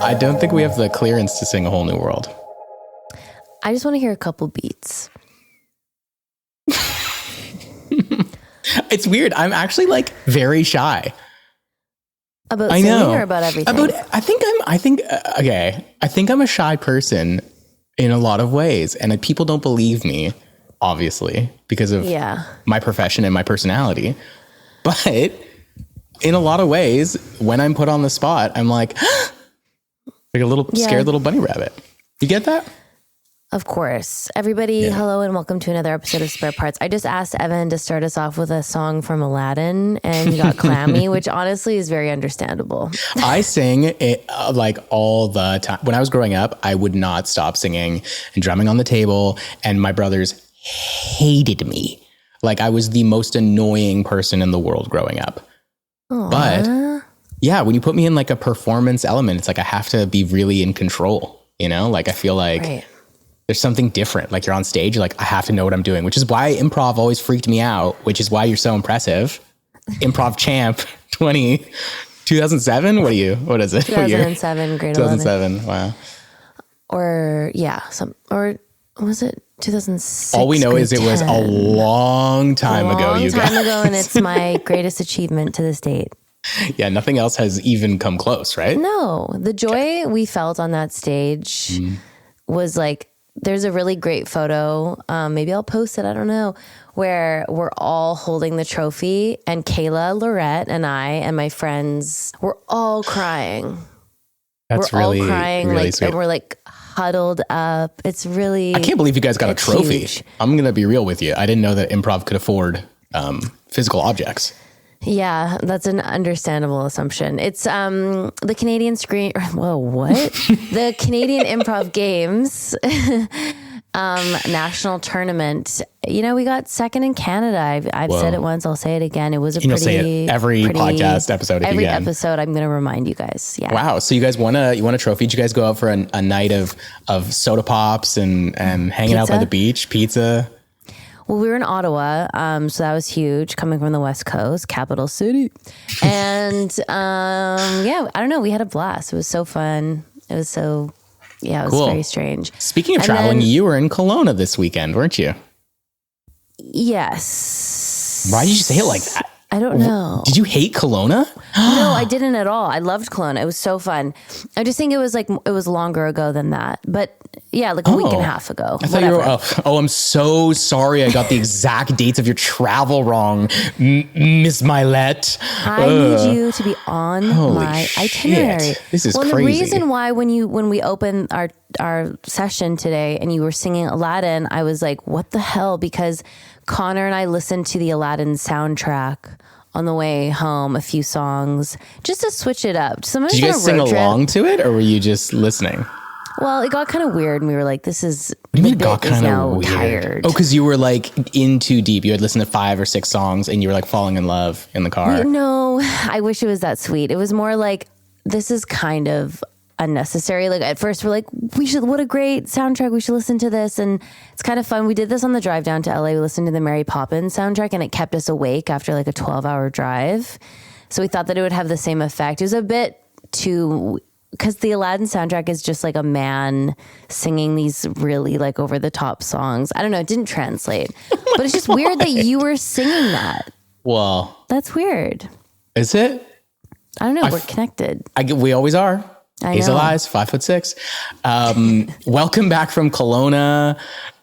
I don't think we have the clearance to sing A Whole New World. I just want to hear a couple beats. It's weird. I'm actually like very shy. About singing or about everything? I think I'm a shy person in a lot of ways. And people don't believe me, obviously, because of my profession and my personality. But in a lot of ways, when I'm put on the spot, I'm like a little scared little bunny rabbit. You get that? Of course. Everybody, hello and welcome to another episode of Spare Parts. I just asked Evan to start us off with a song from Aladdin and he got clammy, which honestly is very understandable. I sing it like all the time. When I was growing up, I would not stop singing and drumming on the table, and my brothers hated me. Like I was the most annoying person in the world growing up. Aww. But yeah, when you put me in like a performance element, it's like I have to be really in control, you know? Like I feel like there's something different. Like you're on stage, you're like, I have to know what I'm doing, which is why improv always freaked me out, which is why you're so impressive. Improv champ 2007? What is it? 2007, grade 2007, wow. Or was it 2006? All we know is it was a long time ago, you guys. And it's my greatest achievement to this date. Yeah, nothing else has even come close, right? No, the joy we felt on that stage was like, there's a really great photo. Maybe I'll post it. I don't know. Where we're all holding the trophy and Kayla, Lorette, and I and my friends, we're all crying. That's we're really, all crying, really like, sweet. and we're like huddled up. It's really. I can't believe you guys got a trophy. Huge. I'm going to be real with you. I didn't know that improv could afford physical objects. Yeah, that's an understandable assumption. It's the Canadian Screen. Whoa, what? The Canadian Improv Games national tournament. You know, we got second in Canada. I've said it once. I'll say it again. It was a You'll say it every podcast episode. Every episode, I'm going to remind you guys. Yeah. Wow. So you guys won a trophy. Did you guys go out for a night of soda pops and hanging out by the beach, pizza? Well, we were in Ottawa, so that was huge, coming from the West Coast, capital city. And I don't know, we had a blast. It was so fun. It was so, it was very strange. Speaking of traveling, you were in Kelowna this weekend, weren't you? Yes. Why did you say it like that? I don't know. Did you hate Kelowna? No, I didn't at all. I loved Kelowna. It was so fun. I just think it was longer ago than that. But yeah, like a week and a half ago. I thought you were, I'm so sorry. I got the exact dates of your travel wrong, Miss Milet. I need you to be on my itinerary. This is crazy. The reason why when we opened our session today and you were singing Aladdin, I was like, what the hell? Because Connor and I listened to the Aladdin soundtrack on the way home, a few songs, just to switch it up. Did you guys sing along to it, or were you just listening? Well, it got kind of weird, and we were like, "This is." What do you mean it got kind of weird? Tired. Oh, because you were like in too deep. You had listened to 5 or 6 songs, and you were like falling in love in the car. No, I wish it was that sweet. It was more like, this is kind of unnecessary. Like at first we're like, what a great soundtrack. We should listen to this. And it's kind of fun. We did this on the drive down to LA. We listened to the Mary Poppins soundtrack and it kept us awake after like a 12-hour drive. So we thought that it would have the same effect. It was a bit too, because the Aladdin soundtrack is just like a man singing these really like over the top songs. I don't know. It didn't translate, but it's just weird that you were singing that. Well, that's weird. Is it? I don't know. We're connected. We always are. Hazel eyes, 5'6". Welcome back from Kelowna.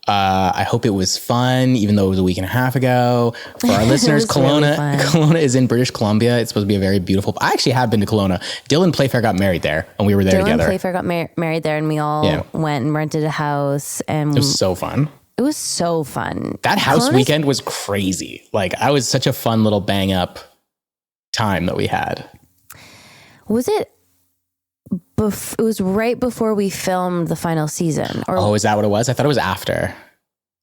I hope it was fun, even though it was a week and a half ago. For our listeners, Kelowna is in British Columbia. It's supposed to be a very beautiful. I actually have been to Kelowna. Dylan Playfair got married there, and we were there together. Dylan Playfair got married there, and we all went and rented a house. And it was so fun. It was so fun. That house weekend was crazy. Like, I was such a fun little bang up time that we had. Was it? It was right before we filmed the final season. Is that what it was? I thought it was after.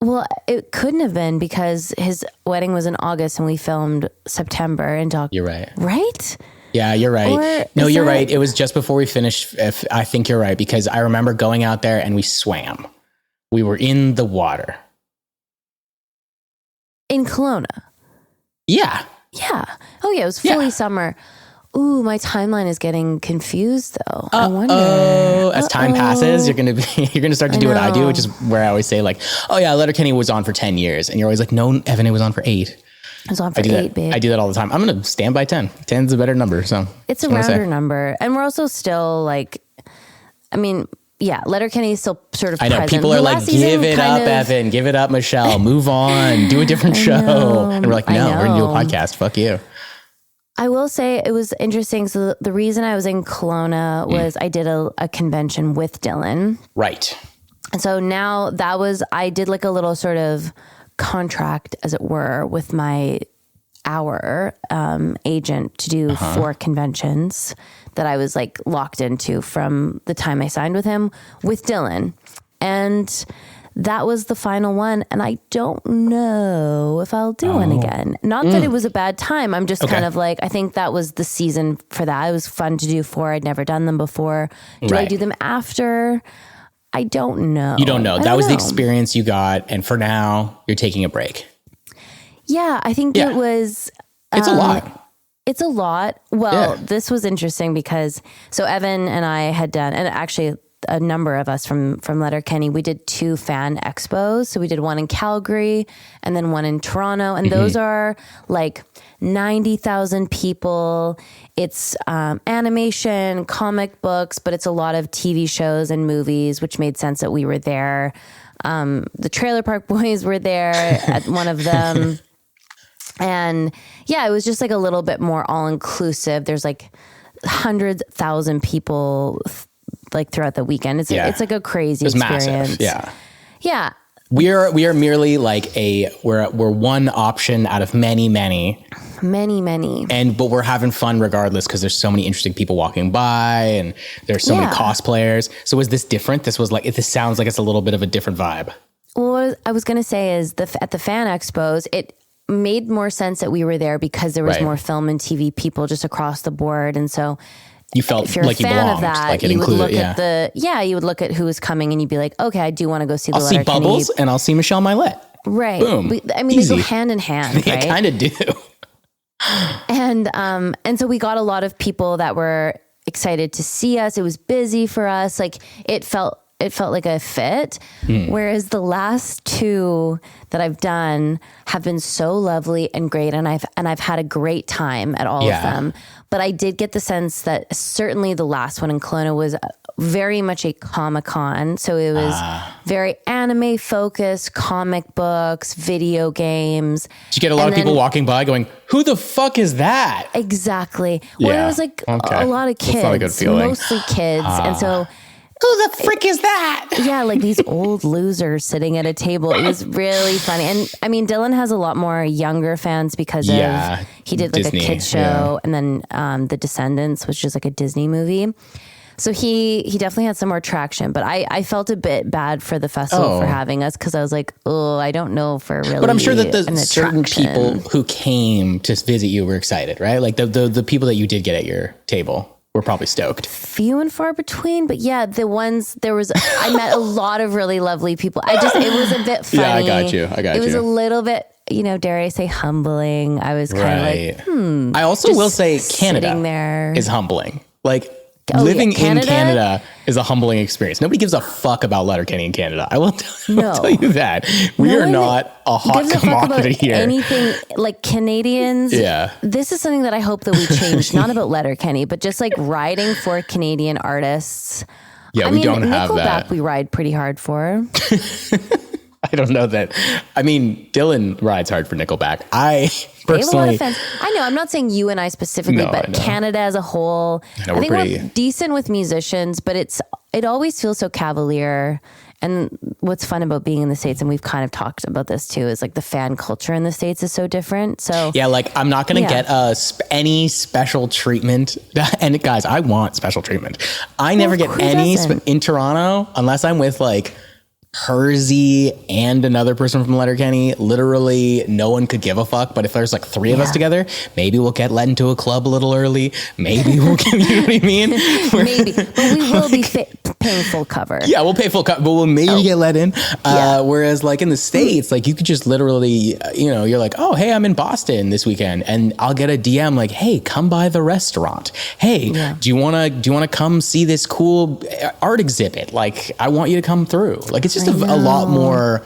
Well, it couldn't have been because his wedding was in August and we filmed September and You're right. Right? Yeah, you're right. You're right. It was just before we finished. I think you're right, because I remember going out there and we swam. We were in the water. In Kelowna? Yeah. Yeah. Oh, yeah. It was fully summer. Ooh, my timeline is getting confused though. I wonder. As time passes, you're gonna start to do what I do, which is where I always say like, oh yeah, Letterkenny was on for 10 years. And you're always like, no, Evan, it was on for 8. It was on for 8, babe. I do that all the time. I'm gonna stand by 10. 10's a better number. So it's a rounder number. And we're also still like, I mean, yeah, Letterkenny is still sort of I know present. people are like, give it up, Evan, give it up, Michelle, move on, do a different show. And we're like, no, we're gonna do a podcast. Fuck you. I will say it was interesting. So the reason I was in Kelowna was I did a convention with Dylan. Right. And so now I did like a little sort of contract, as it were, with our agent to do 4 conventions that I was like locked into from the time I signed with him with Dylan. And that was the final one. And I don't know if I'll do one again. Not that it was a bad time. I'm just kind of like, I think that was the season for that. It was fun to do 4. I'd never done them before. Do I do them after? I don't know. You don't know. That was the experience you got. And for now, you're taking a break. Yeah, I think it was... It's a lot. It's a lot. Well, this was interesting because so Evan and I had done, and actually a number of us from Letterkenny, we did 2 fan expos. So we did one in Calgary and then one in Toronto. And those are like 90,000 people. It's animation, comic books, but it's a lot of TV shows and movies, which made sense that we were there. The Trailer Park Boys were there at one of them. And yeah, it was just like a little bit more all inclusive. There's like 100,000 people like throughout the weekend. It's like a crazy experience. Massive. Yeah. Yeah. We are merely like we're one option out of many. But we're having fun regardless because there's so many interesting people walking by and there's so many cosplayers. So was this different? This sounds like it's a little bit of a different vibe. Well, what I was going to say is at the fan expos, it made more sense that we were there because there was more film and TV people just across the board. And so you felt if you're like a fan you belonged, of that, like it you would included, look you would look at who was coming and you'd be like, okay, I do want to go see the I'll see Bubbles and I'll see Michelle Milette. Right. Boom. I mean, they go hand in hand, They right? kind of do. And so we got a lot of people that were excited to see us. It was busy for us. Like it felt like a fit. Whereas the last 2 that I've done have been so lovely and great. And I've had a great time at all of them. But I did get the sense that certainly the last one in Kelowna was very much a Comic-Con. So it was very anime focused, comic books, video games. Did you get a lot of people walking by going, who the fuck is that? Exactly. Well, it was like a lot of kids, that's not a good feeling. Mostly kids. And so who the frick is that? Yeah, like these old losers sitting at a table. It was really funny. And I mean, Dylan has a lot more younger fans because he did like Disney, a kids show and then The Descendants, which is like a Disney movie. So he definitely had some more traction, but I felt a bit bad for the festival for having us because I was like, oh, I don't know if we're really. But I'm sure that the certain people who came to visit you were excited, right? Like the people that you did get at your table were probably stoked. Few and far between, but yeah, I met a lot of really lovely people. It was a bit funny. Yeah, I got you. It was a little bit, dare I say, humbling. I was kind of like, I also will say Canada is humbling. Like living in Canada is a humbling experience. Nobody gives a fuck about Letterkenny in Canada. I will tell you that. We are not a hot commodity here. Anything like Canadians. Yeah. This is something that I hope that we change, not about Letterkenny, but just like riding for Canadian artists. Yeah, we don't have that. Nickelback we ride pretty hard for. I don't know that. I mean, Dylan rides hard for Nickelback. I personally, I know. I'm not saying you and I specifically, but Canada as a whole. I think we're decent with musicians, but it always feels so cavalier. And what's fun about being in the States, and we've kind of talked about this too, is like the fan culture in the States is so different. So yeah, like I'm not going to get any special treatment. And guys, I want special treatment. I never get any in Toronto unless I'm with like Hersey and another person from Letterkenny. Literally no one could give a fuck, but if there's like 3 of us together, maybe we'll get let into a club a little early, maybe we'll get, you know what I mean? Maybe, but we will be paying full cover. Yeah, we'll pay full cover, but we'll maybe get let in. Whereas like in the States, like you could just literally, you're like, oh, hey, I'm in Boston this weekend, and I'll get a DM like, hey, come by the restaurant. Hey, do you want to come see this cool art exhibit? Like, I want you to come through. Like, it's just a lot more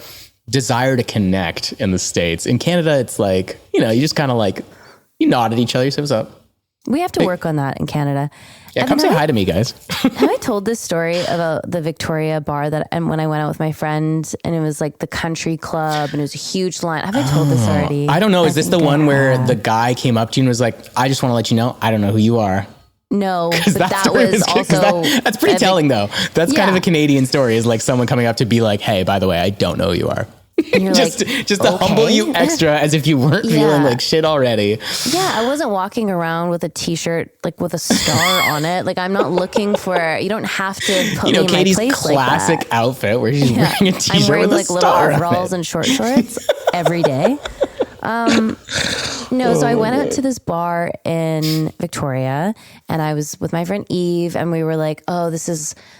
desire to connect in the States. In Canada, it's like, you just kind of like, you nod at each other, you say, what's up? We have to work on that in Canada. Yeah, come say hi to me, guys. Have I told this story about the Victoria bar and when I went out with my friend, and it was like the country club and it was a huge line? Have I told this already? I don't know. Is this the one where the guy came up to you and was like, I just want to let you know, I don't know who you are? No, but that was also... That's pretty telling though. That's kind of a Canadian story, is like someone coming up to be like, hey, by the way, I don't know who you are. just to humble you extra, as if you weren't feeling like shit already. Yeah, I wasn't walking around with a t-shirt like with a star on it. Like, I'm not looking for, you don't have to put me in Katie's my place classic like that. outfit where she's wearing a t-shirt I'm wearing with like a little star overalls and short shorts every day. So I went out to this bar in Victoria, and I was with my friend Eve, and we were like, oh, this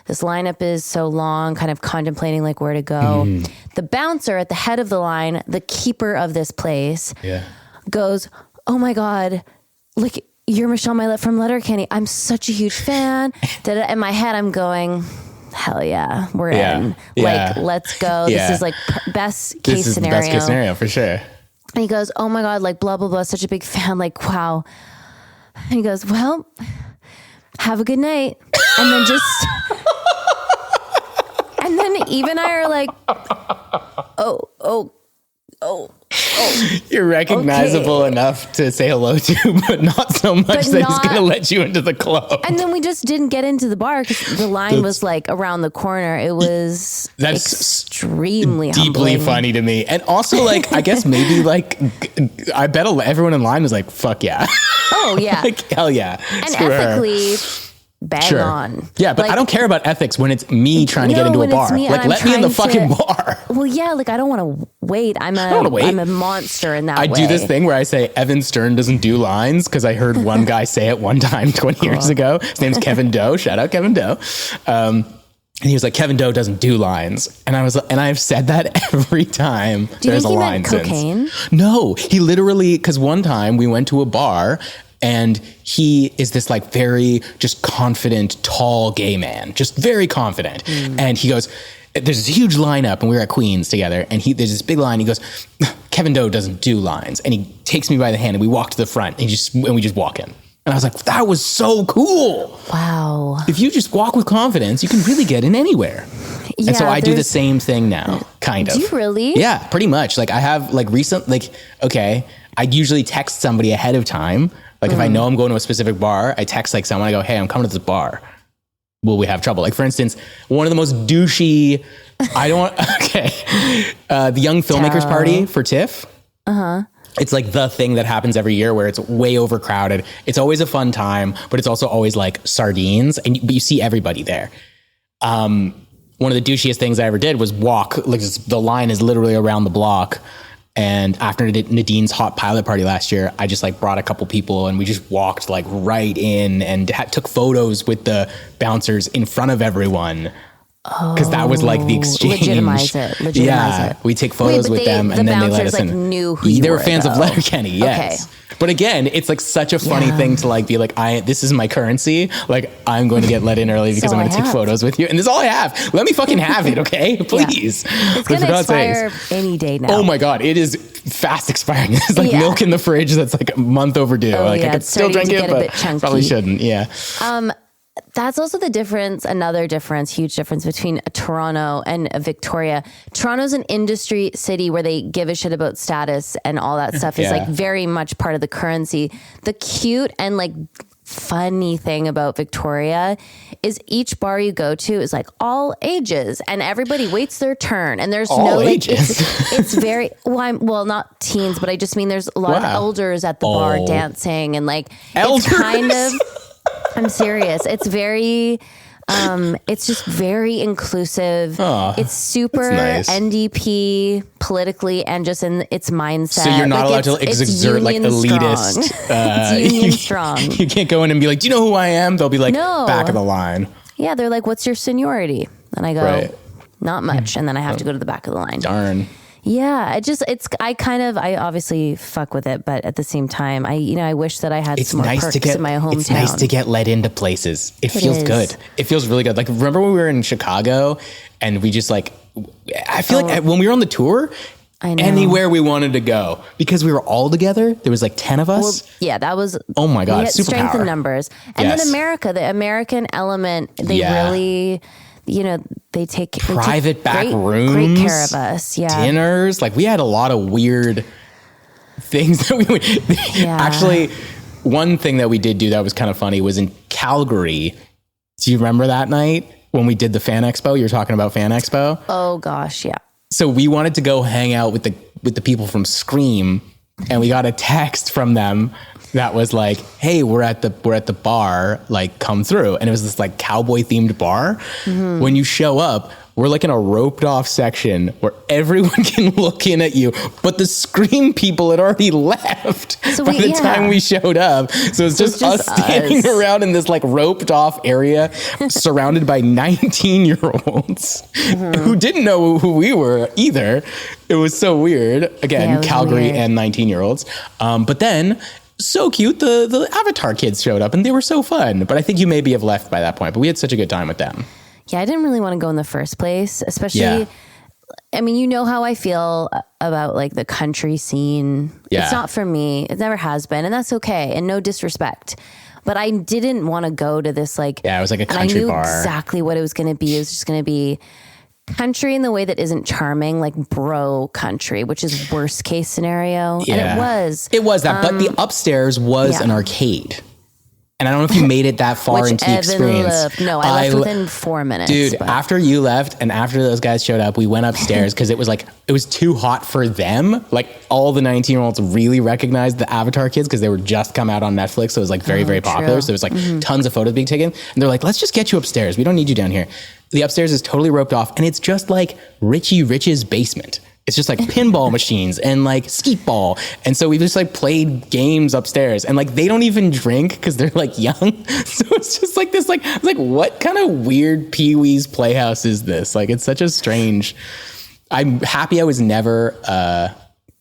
lineup is so long, kind of contemplating like where to go. The bouncer at the head of the line, the keeper of this place, goes, oh my God, like, you're Michelle Milette from Letterkenny. I'm such a huge fan. In my head, I'm going, hell yeah, we're in. Like, let's go. This is like best case scenario. Best case scenario for sure. And he goes, oh my God, like blah, blah, blah, such a big fan, like, wow. And he goes, well, have a good night. And then and then Eve and I are like, oh. You're recognizable enough to say hello to, but not so much that he's going to let you into the club. And then we just didn't get into the bar because the line was like around the corner. It was extremely deeply humbling. funny to me. And also, like, I guess maybe like, I bet everyone in line was like, fuck yeah. Oh yeah. Like, hell yeah. And ethically, bang on. Yeah, but like, I don't care about ethics when it's me trying to get into a bar. Like, let me in the fucking bar. Well, yeah, like, I don't want to wait. I'm a monster in that way. I do this thing where I say Evan Stern doesn't do lines, because I heard one guy say it one time 20 years ago. His name's Kevin Doe. Shout out Kevin Doe. And he was like, Kevin Doe doesn't do lines. And I've said that every time there's a line since. Do you think he meant cocaine? No, he literally, because one time we went to a bar, and he is this like very just confident, tall gay man, just very confident. And he goes, there's this huge lineup, and we were at Queens together, and there's this big line. He goes, Kevin Doe doesn't do lines. And he takes me by the hand, and we walk to the front, and we just walk in. And I was like, that was so cool. Wow. If you just walk with confidence, you can really get in anywhere. Yeah, and so I do the same thing now, kind of. Do you really? Yeah, pretty much. Like, I have like I usually text somebody ahead of time. Like, if I know I'm going to a specific bar, I text like someone, I go, hey, I'm coming to this bar. Will we have trouble? Like, for instance, one of the most douchey, the Young Filmmakers Party for TIFF. It's like the thing that happens every year where it's way overcrowded. It's always a fun time, but it's also always like sardines, but you see everybody there. One of the douchiest things I ever did was walk, like, the line is literally around the block. And after Nadine's hot pilot party last year, I just like brought a couple people, and we just walked like right in and took photos with the bouncers in front of everyone. Because that was like the exchange. Legitimize it. We take photos with them, and then they let us in. Knew who they were fans of Letterkenny, yes. Okay. But again, it's like such a funny thing to like be like, this is my currency. Like, I'm going to get let in early because I'm going to take photos with you, and this is all I have. Let me fucking have it, okay? Please. It's going to expire any day now. Oh my God, it is fast expiring. It's like milk in the fridge that's like a month overdue. I could still drink it, but probably shouldn't. Yeah. That's also the difference, huge difference between Toronto and Victoria. Toronto's an industry city where they give a shit about status, and all that stuff is like very much part of the currency. The cute and like funny thing about Victoria is each bar you go to is like all ages, and everybody waits their turn, and there's all ages. It's very not teens, but I just mean there's a lot of elders at the bar dancing, and like elders? It's kind of I'm serious. It's very, it's just very inclusive. It's super NDP politically and just in its mindset. So you're not allowed to exert like elitist. It's union strong. You can't go in and be like, do you know who I am? They'll be like, back of the line. Yeah, they're like, what's your seniority? And I go, Right. not much. And then I have to go to the back of the line. Darn. Yeah, I obviously fuck with it, but at the same time, I wish that I had some more perks in my hometown. It's nice to get let into places. It feels is. good. It feels really good. Like, remember when we were in Chicago and we just like, I feel like when we were on the tour, I know. anywhere we wanted to go, because we were all together. There was like 10 of us. Well, yeah, that was. Oh my God, we had strength in superpower. numbers, and Yes. then America, the American element, they really. They take Private back rooms, great care of us. Yeah. Dinners. Like, we had a lot of weird things that we would. Yeah. Actually, one thing that we did do that was kind of funny was in Calgary. Do you remember that night when we did the Fan Expo? You were talking about Fan Expo. Oh gosh, yeah. So we wanted to go hang out with the people from Scream, and we got a text from them that was like, "Hey, we're at the bar, like, come through." And it was this like cowboy themed bar. Mm-hmm. When you show up, we're like in a roped off section where everyone can look in at you, but the Scream people had already left by the time we showed up. So it's just us standing around in this like roped off area surrounded by 19-year-olds who didn't know who we were either. It was so weird. Again, Calgary weird. And 19-year-olds. But then, so cute, the Avatar kids showed up and they were so fun. But I think you maybe have left by that point. But we had such a good time with them. Yeah, I didn't really want to go in the first place, especially, I mean, you know how I feel about like the country scene. Yeah. It's not for me. It never has been. And that's okay. And no disrespect. But I didn't want to go to this like... Yeah, it was like a country bar. I knew exactly what it was going to be. It was just going to be country in the way that isn't charming, like bro country, which is worst case scenario. Yeah. And it was. It was that. But the upstairs was an arcade. And I don't know if you made it that far into the experience. Loved. No, I left within 4 minutes. Dude, after you left and after those guys showed up, we went upstairs because it was too hot for them. Like, all the 19-year-olds really recognized the Avatar kids because they were just come out on Netflix. So it was like very, very popular. So it was like tons of photos being taken. And they're like, let's just get you upstairs. We don't need you down here. The upstairs is totally roped off. And it's just like Richie Rich's basement. It's just like pinball machines and like skeet ball. And so we just like played games upstairs, and like they don't even drink because they're like young. So it's just like this, like what kind of weird Pee-wee's Playhouse is this? Like, it's such a strange, I'm happy I was never,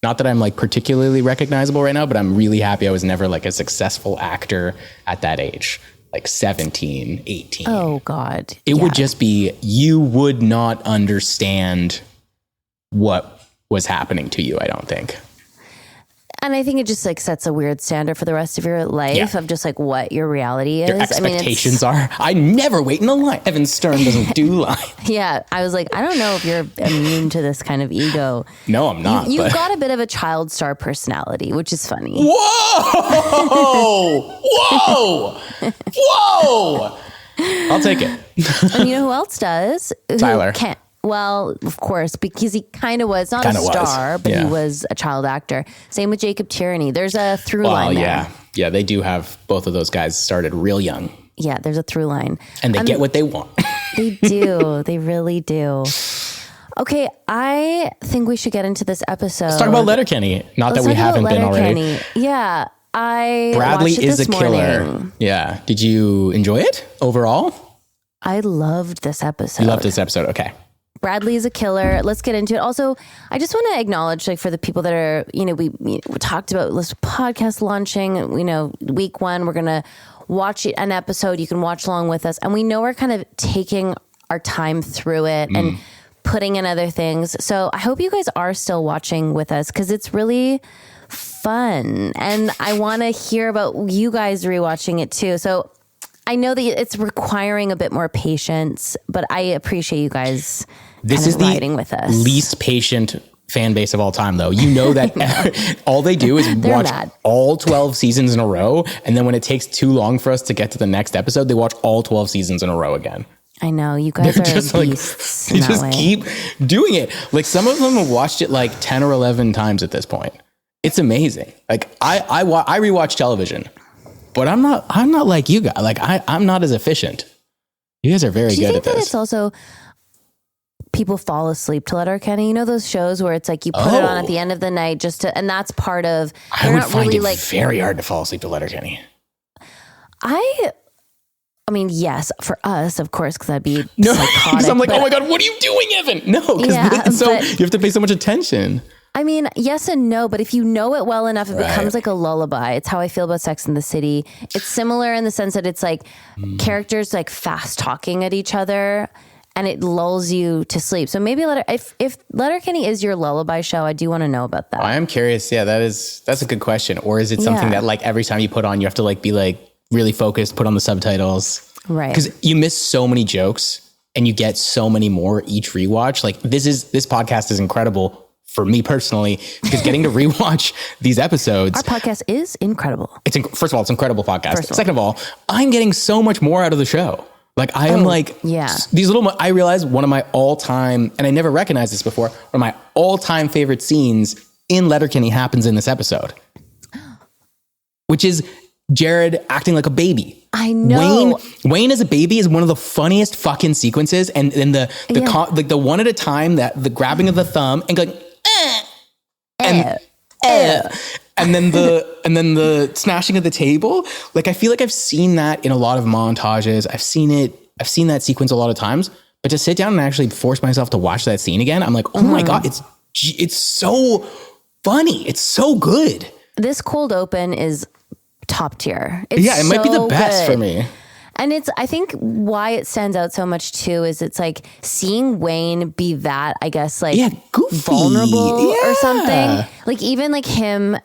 not that I'm like particularly recognizable right now, but I'm really happy I was never like a successful actor at that age. Like 17, 18. Oh God. It would just be, you would not understand what was happening to you, I don't think. And I think it just like sets a weird standard for the rest of your life of just like what your reality is. Your expectations are. I never wait in a line. Evan Stern doesn't do line. Yeah. I was like, I don't know if you're immune to this kind of ego. No, I'm not. You've got a bit of a child star personality, which is funny. Whoa! Whoa! Whoa! I'll take it. And you know who else does? Tyler. Well, of course, because he kind of was not a star, but he was a child actor. Same with Jacob Tierney. There's a through line there. Yeah, they do have, both of those guys started real young. Yeah, there's a through line. And they get what they want. They do. They really do. Okay, I think we should get into this episode. Let's talk about Letterkenny. Not that we haven't been already. Yeah, Bradley is a killer. Yeah. Did you enjoy it overall? I loved this episode. You loved this episode. Okay. Bradley is a killer. Let's get into it. Also, I just want to acknowledge, like, for the people that are, we talked about this podcast launching, week 1, we're going to watch an episode. You can watch along with us. And we know we're kind of taking our time through it and putting in other things. So I hope you guys are still watching with us because it's really fun. And I want to hear about you guys rewatching it too. So I know that it's requiring a bit more patience, but I appreciate you guys riding with us. Least patient fan base of all time, though. You know that all they do is watch all 12 seasons in a row, and then when it takes too long for us to get to the next episode, they watch all 12 seasons in a row again. I know, you guys are just beasts they just keep doing it. Like, some of them have watched it like 10 or 11 times at this point. It's amazing. Like, I rewatch television. But I'm not like you guys. Like, I'm not as efficient. You guys are very good at this. Do you think that it's also people fall asleep to Letterkenny? You know those shows where it's like you put it on at the end of the night and that's part of. I would find it very hard to fall asleep to Letterkenny. I I mean, yes, for us, of course, because that'd be No, psychotic. because I'm like, but- oh my God, what are you doing, Evan? No, because Yeah, you have to pay so much attention. I mean, yes and no, but if you know it well enough, it becomes like a lullaby. It's how I feel about Sex and the City. It's similar in the sense that it's like characters like fast talking at each other, and it lulls you to sleep. So maybe if Letterkenny is your lullaby show, I do want to know about that. I am curious. Yeah, that's a good question. Or is it something that like every time you put on, you have to like be like really focused, put on the subtitles? Right. Because you miss so many jokes and you get so many more each rewatch. Like this podcast is incredible for me personally, because getting to rewatch these episodes. Our podcast is incredible. First of all, it's an incredible podcast. Second of all, I'm getting so much more out of the show. Like I am these little, I realized one of my all time, and I never recognized this before, one of my all time favorite scenes in Letterkenny happens in this episode, which is Jared acting like a baby. I know. Wayne as a baby is one of the funniest fucking sequences. And then the one at a time, that the grabbing of the thumb and going, and then the smashing of the table. Like, I feel like I've seen that in a lot of montages. I've seen that sequence a lot of times, but to sit down and actually force myself to watch that scene again, I'm like, oh my God, it's so funny. It's so good. This cold open is top tier. It might be the best for me. And I think why it stands out so much too is it's like seeing Wayne be that, I guess, like goofy. vulnerable or something. Like even like him,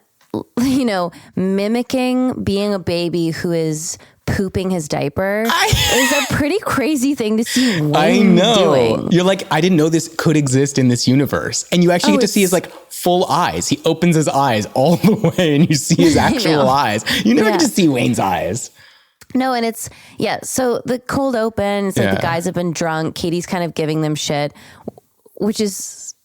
you know, mimicking being a baby who is pooping his diaper is a pretty crazy thing to see Wayne doing. You're like, I didn't know this could exist in this universe. And you actually get to see his like full eyes. He opens his eyes all the way and you see his actual eyes. You never get to see Wayne's eyes. No, and it's, so the cold open, it's like the guys have been drunk. Katie's kind of giving them shit, which is,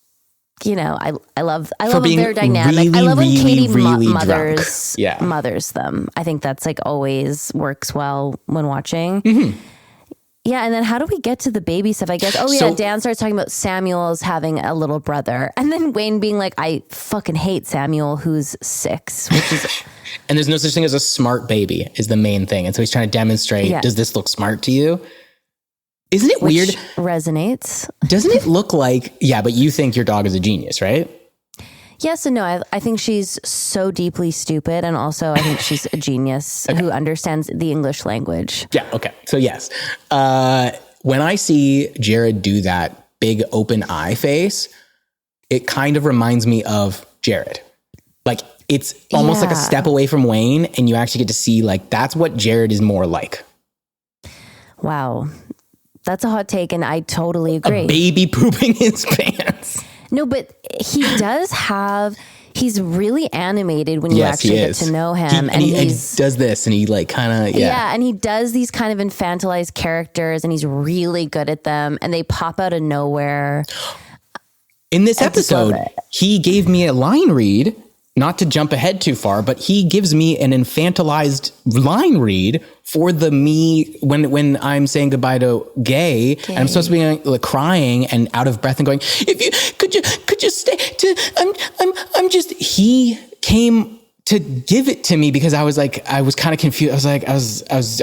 you know, I love their dynamic. Really, I love when Katie really mothers them. I think that's like always works well when watching. Mm-hmm. Yeah, and then how do we get to the baby stuff? I guess, Dan starts talking about Samuel's having a little brother. And then Wayne being like, I fucking hate Samuel, who's 6, which is... And there's no such thing as a smart baby is the main thing. And so he's trying to demonstrate, does this look smart to you? Isn't it weird? Resonates. Doesn't it look like, but you think your dog is a genius, right? Yes and no. I think she's so deeply stupid. And also I think she's a genius who understands the English language. Yeah. Okay. So yes. When I see Jared do that big open eye face, it kind of reminds me of Jared. Like it's almost like a step away from Wayne, and you actually get to see like, that's what Jared is more like. Wow. That's a hot take. And I totally agree. A baby pooping his pants. No, but he's really animated when you actually get to know him. And he does this and he like kind of, and he does these kind of infantilized characters and he's really good at them and they pop out of nowhere. In this episode, he gave me a line read, not to jump ahead too far, but he gives me an infantilized line read for the me when I'm saying goodbye to Gay. And I'm supposed to be like crying and out of breath and going, if you could you stay to I'm just, he came to give it to me because I was kind of confused. I was like, I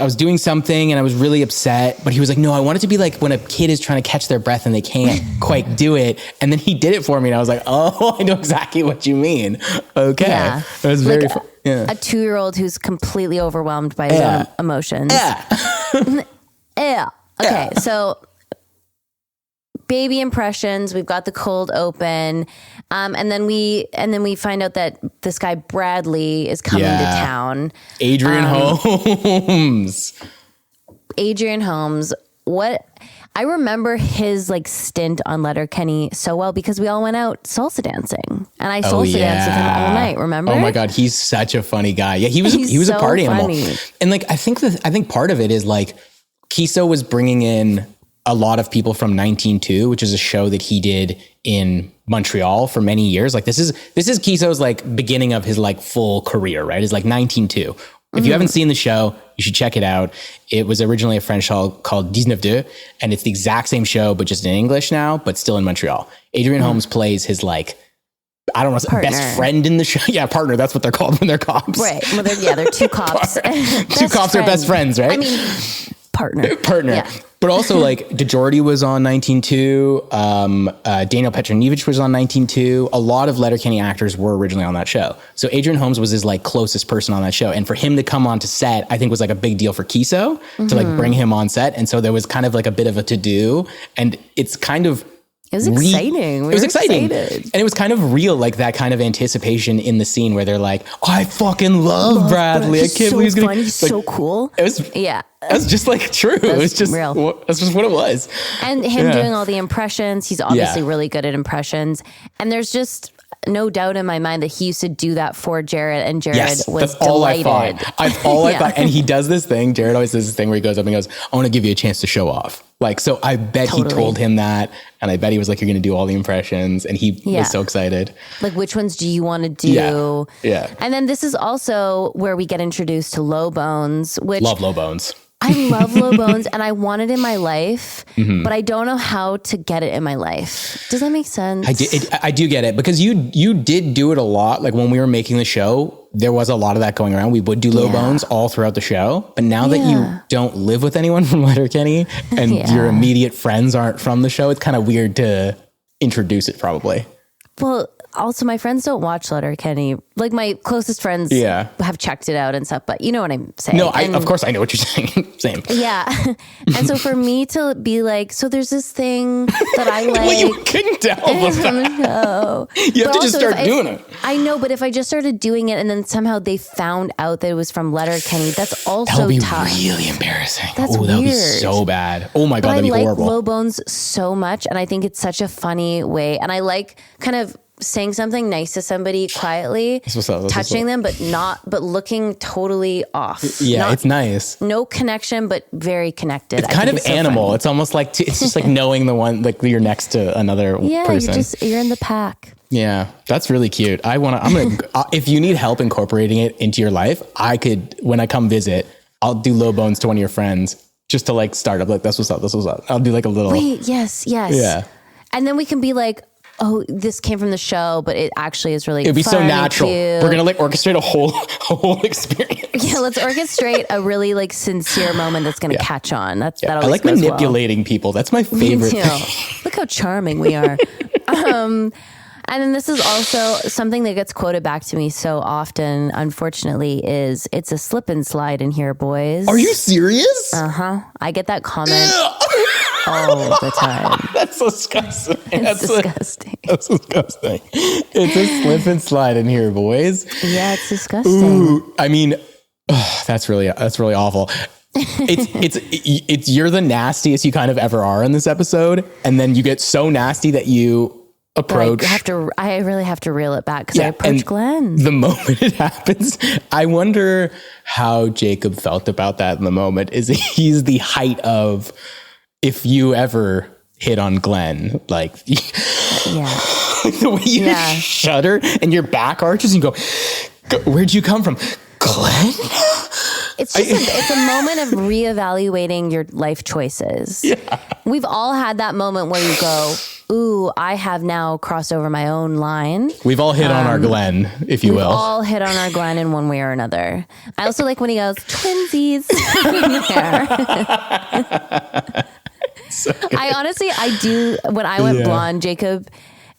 was doing something and I was really upset, but he was like, no, I want it to be like when a kid is trying to catch their breath and they can't quite do it. And then he did it for me. And I was like, oh, I know exactly what you mean. Okay. Yeah. It was very fun. Yeah. A 2-year-old who's completely overwhelmed by his own emotions. Yeah. Okay. So baby impressions, we've got the cold open. And then we find out that this guy Bradley is coming to town. Adrian Holmes. Adrian Holmes. What I remember his like stint on Letterkenny so well because we all went out salsa dancing and I salsa danced with him all night. Remember? Oh my God, he's such a funny guy. Yeah, he was a party animal. And like I think part of it is like Kiso was bringing in a lot of people from 19.2, which is a show that he did in Montreal for many years. Like this is Kiso's like beginning of his like full career, right? It's like 19.2. If you haven't seen the show, you should check it out. It was originally a French show called 19.2, and it's the exact same show, but just in English now, but still in Montreal. Adrian Holmes plays his like, I don't know, best friend in the show. Yeah, partner. That's what they're called when they're cops. Right. Well, they're 2 cops. Two cops are best friends, right? I mean, partner. partner. Yeah. But also like DeJordy was on 19.2. Daniel Petronevich was on 19.2. A lot of Letterkenny actors were originally on that show. So Adrian Holmes was his like closest person on that show. And for him to come onto set, I think was like a big deal for Kiso to like bring him on set. And so there was kind of like a bit of a to-do. And it's kind of It was exciting. It was exciting. Excited. And it was kind of real, like that kind of anticipation in the scene where they're like, oh, I fucking love Bradley. I can't believe he's gonna. He's like, so cool. It was, yeah. That's just like true. It was just real. That's just what it was. And him doing all the impressions. He's obviously really good at impressions. And there's just no doubt in my mind that he used to do that for Jared, and Jared was delighted. All I thought. And he does this thing. Jared always does this thing where he goes up and goes, I want to give you a chance to show off. Like, so I bet he told him that. And I bet he was like, you're going to do all the impressions. And he was so excited. Like, which ones do you want to do? Yeah. And then this is also where we get introduced to Low Bones, which love Low Bones. I love Low Bones and I want it in my life, but I don't know how to get it in my life. Does that make sense? I do get it, because you did do it a lot. Like when we were making the show, there was a lot of that going around. We would do Low Bones all throughout the show. But now that you don't live with anyone from Letterkenny and your immediate friends aren't from the show, it's kind of weird to introduce it probably. Well, also my friends don't watch Letterkenny. Like my closest friends have checked it out and stuff, but you know what I'm saying. No, of course I know what you're saying. Same. Yeah. And so for me to be like, so there's this thing that I like. Well, you couldn't tell them. No. You have to just start doing it. I know, but if I just started doing it and then somehow they found out that it was from Letterkenny, that's also that would be tough. really embarrassing. That's that would be weird. so bad. Oh my God, that'd be horrible. I like Low Bones so much, and I think it's such a funny way. And I like kind of saying something nice to somebody quietly, touching them, but looking totally off. Yeah, it's nice. No connection, but very connected. It's kind of animal. So it's almost like, it's just like knowing the one, like you're next to another person. You're in the pack. Yeah, that's really cute. I'm going to, if you need help incorporating it into your life, I could, when I come visit, I'll do Low Bones to one of your friends just to like start up. Like, that's what's up. I'll do like a little. Wait, yes. Yeah. And then we can be like, oh, this came from the show, but it actually is really. It'd be so natural. Cute. We're gonna like orchestrate a whole experience. Yeah, let's orchestrate a really like sincere moment that's gonna catch on. That always I like goes manipulating people. That's my favorite thing. Look how charming we are. And then this is also something that gets quoted back to me so often, unfortunately, is it's a slip and slide in here, boys. Are you serious? I get that comment all the time. That's disgusting. It's disgusting. That's disgusting. It's a slip and slide in here, boys. Yeah, it's disgusting. Ooh, I mean, that's really awful. It's you're the nastiest you kind of ever are in this episode, and then you get so nasty that you approach. I really have to reel it back because I approach Glenn. The moment it happens, I wonder how Jacob felt about that in the moment. He's the height of, if you ever hit on Glenn, like the way you shudder and your back arches and you go, where'd you come from? Glenn? It's just it's a moment of reevaluating your life choices. Yeah. We've all had that moment where you go, ooh, I have now crossed over my own line. We've all hit on our Glenn, if you will. We've all hit on our Glenn in one way or another. I also like when he goes, twinsies. So I do. When I went blonde, Jacob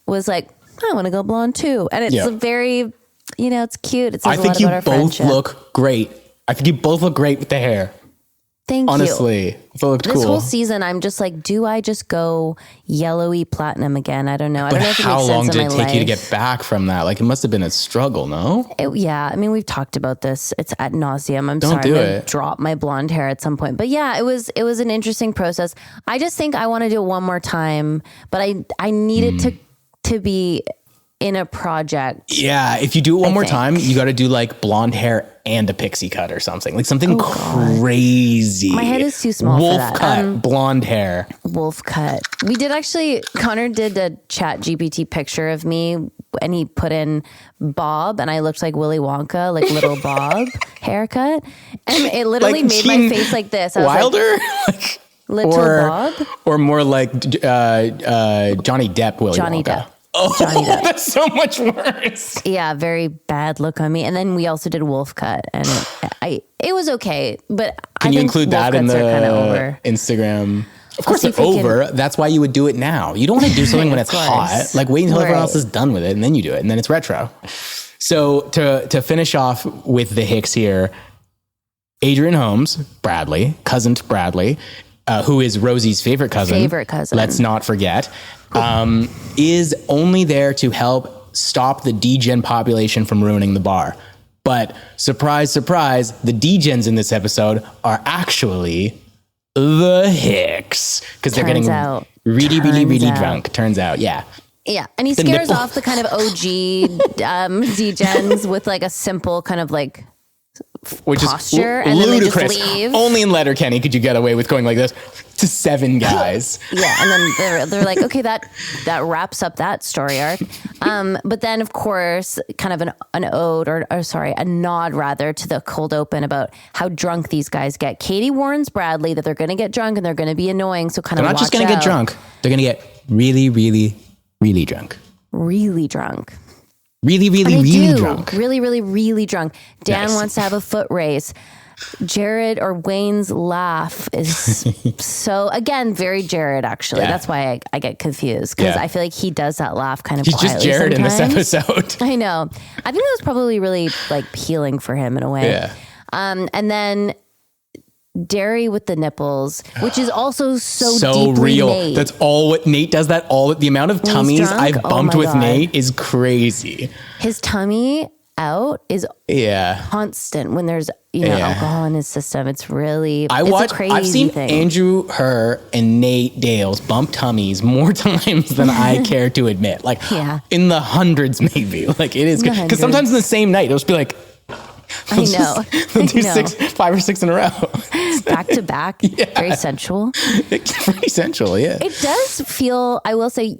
was like, I want to go blonde too. And it's a very, it's cute. It says a lot about our friendship. I think you both look great. I think you both look great with the hair. Thank you. Honestly, it looked cool. This whole season, I'm just like, do I just go yellowy platinum again? I don't know. I don't know if it makes sense in my life. How long did it take you to get back from that? Like, it must have been a struggle, no? I mean, we've talked about this. It's ad nauseum. I'm sorry. I'm going to drop my blonde hair at some point. But yeah, it was an interesting process. I just think I want to do it one more time, but I need it to be in a project. Yeah, if you do it one more time, you got to do like blonde hair and a pixie cut or something. Like something crazy. My head is too small for that. Wolf cut, blonde hair. Wolf cut. We did actually, Connor did a chat GPT picture of me and he put in Bob and I looked like Willy Wonka, like little Bob haircut. And it literally made my face like this. I Wilder? Like, little Bob? Or more like Johnny Depp Willy Wonka. Depp. Oh, that's so much worse. Yeah, very bad look on me. And then we also did wolf cut, and it was okay. But Can you include that in wolf cuts are kinda the over. Instagram? Of course see they're if we can- over. That's why you would do it now. You don't want to do something when it's course. hot. Like wait until everyone Right. else is done with it and then you do it and then it's retro. So to finish off with the Hicks here, Adrian Holmes, Bradley, cousin to Bradley, who is Rosie's favorite cousin. Let's not forget, is only there to help stop the degen population from ruining the bar. But surprise, surprise, the degens in this episode are actually the Hicks because they're getting really drunk. Turns out, yeah. Yeah, and he scares off the kind of OG degens with like a simple kind of like which posture, is and then ludicrous. they just leave. Only in Letterkenny could you get away with going like this to 7 guys. Yeah, and then they're like, okay, that wraps up that story arc. But then, of course, kind of an ode or a nod rather to the cold open about how drunk these guys get. Katie warns Bradley that they're going to get drunk and they're going to be annoying. So kind of they're not just going to get drunk; they're going to get really, really, really drunk. Really drunk. Really, really, really drunk. Really, really, really drunk. Dan Nice. wants to have a foot race. Jared or Wayne's laugh is so, again, very Jared, actually. Yeah. That's why I get confused because I feel like he does that laugh kind of quietly. He's just Jared sometimes. in this episode. I know. I think that was probably really like healing for him in a way. Yeah. And then Derry with the nipples, which is also so real. deeply Nate. That's all what Nate does. That all the amount of tummies drunk? I've Oh bumped my with God. Nate is crazy. His tummy out is Yeah. constant when there's alcohol in his system. It's really a crazy I've seen thing. Andrew, her, and Nate Dales bump tummies more times than I care to admit. Like in the hundreds, maybe. Like it is good because sometimes in the same night it'll just be like. I know. They'll do 5 or 6 in a row. Back to back, very sensual. It's pretty sensual, yeah. It does feel. I will say.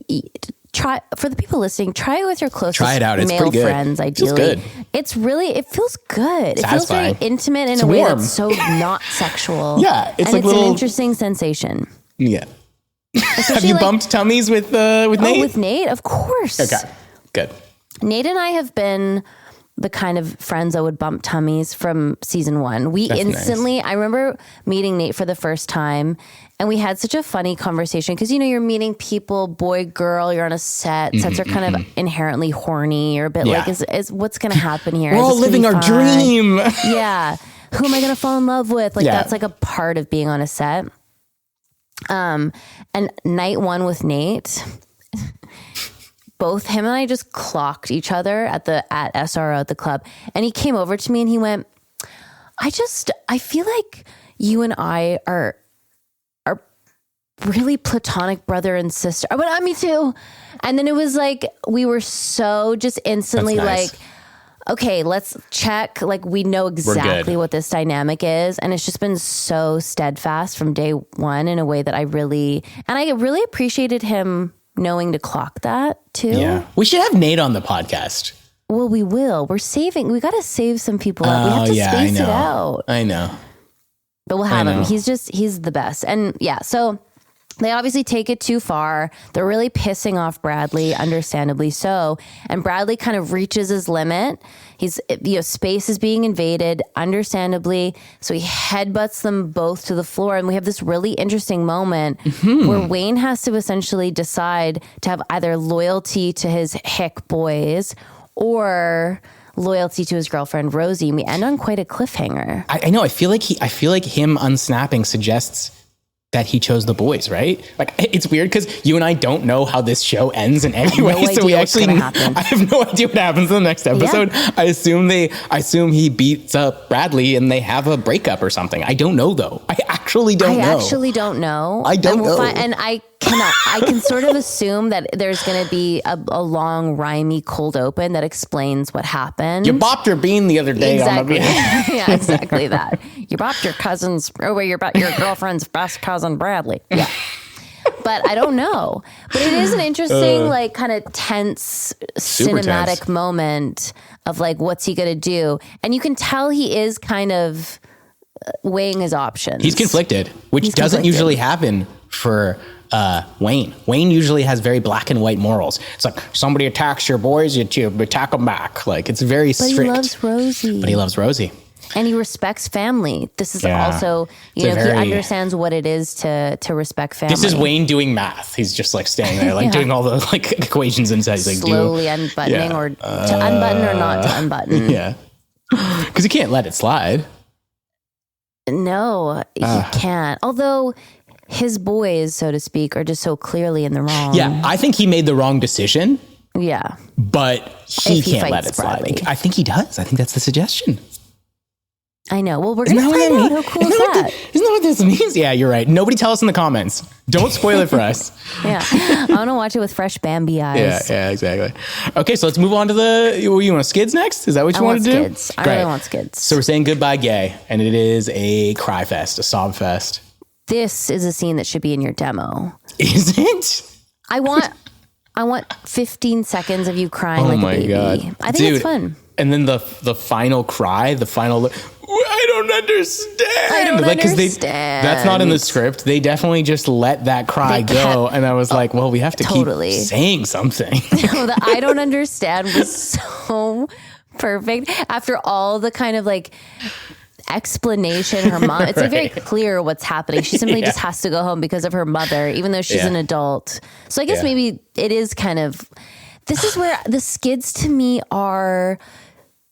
Try for the people listening. Try it with your closest Try it out. It's male pretty good. friends. Ideally, Feels good. It's really. It feels good. It feels Satisfying. very intimate in It's a way warm. that's so not sexual. Yeah, it's and like it's little- an interesting sensation. Yeah. Have Especially you like- bumped tummies with Nate? Oh, with Nate, of course. Okay, good. Nate and I have been the kind of friends that would bump tummies from season 1. We That's instantly, I remember meeting Nate for the first time and we had such a funny conversation because, you're meeting people, boy, girl, you're on a set. Sets are kind of inherently horny. You're a bit like, is what's going to happen here? We're Is all this gonna living be our fun? dream. Yeah. Who am I going to fall in love with? Like, Yeah. that's like a part of being on a set. And night 1 with Nate, both him and I just clocked each other at SRO at the club. And he came over to me and he went, I feel like you and I are really platonic brother and sister. I went, me too. And then it was like, we were so just instantly That's nice. like, okay, let's check. Like we know exactly what this dynamic is. And it's just been so steadfast from day 1 in a way that I really appreciated him knowing to clock that too. Yeah. We should have Nate on the podcast. Well, we will. We got to save some people up. We have to space it out. I know. But we'll have him. He's the best. And yeah, so they obviously take it too far. They're really pissing off Bradley, understandably so. And Bradley kind of reaches his limit. Space is being invaded, understandably. So he headbutts them both to the floor. And we have this really interesting moment where Wayne has to essentially decide to have either loyalty to his hick boys or loyalty to his girlfriend Rosie. And we end on quite a cliffhanger. I know. I feel like him unsnapping suggests that he chose the boys, right? Like it's weird because you and I don't know how this show ends in any way. So we actually, I have no idea what happens in the next episode. Yeah. I assume he beats up Bradley and they have a breakup or something. I don't know though. I actually don't know. I don't know. And I can sort of assume that there's going to be a long, rhymey cold open that explains what happened. You bopped your bean the other day. Exactly. Yeah, exactly that. You bopped your girlfriend's best cousin, Bradley. Yeah. But I don't know. But it is an interesting, like, kind of tense, cinematic moment of, like, what's he going to do? And you can tell he is kind of weighing his options. He's conflicted, which doesn't usually happen for Wayne. Wayne usually has very black and white morals. It's like somebody attacks your boys, you attack them back. Like it's very strict. But he loves Rosie. And he respects family. This is also, he understands what it is to respect family. This is Wayne doing math. He's just like standing there, like doing all the like equations inside. He's like slowly unbuttoning or to unbutton or not to unbutton. Yeah. Because he can't let it slide. No, he can't. Although his boys, so to speak, are just so clearly in the wrong. Yeah, I think he made the wrong decision. Yeah. But he can't let it slide. Bradley. I think he does. I think that's the suggestion. I know. Well, we're going to find out. How cool is that? Isn't that what this means? Yeah, you're right. Nobody tell us in the comments. Don't spoil it for us. Yeah. I want to watch it with fresh Bambi eyes. Yeah, exactly. Okay, so let's move on to you want skids next? Is that what you want to do? Skids. I really want skids. So we're saying goodbye gay, and it is a cry fest, a sob fest. This is a scene that should be in your demo. Is it? I want 15 seconds of you crying like a baby. God. I think it's fun. And then the final cry, the final I don't understand. I don't understand. That's not in the script. They definitely just let that cry go. And I was like, well, we have to keep saying something. No, the I don't understand was so perfect. After all the kind of like explanation, her mom, it's like very clear what's happening. She simply just has to go home because of her mother, even though she's an adult. So I guess maybe it is kind of, this is where the skids to me are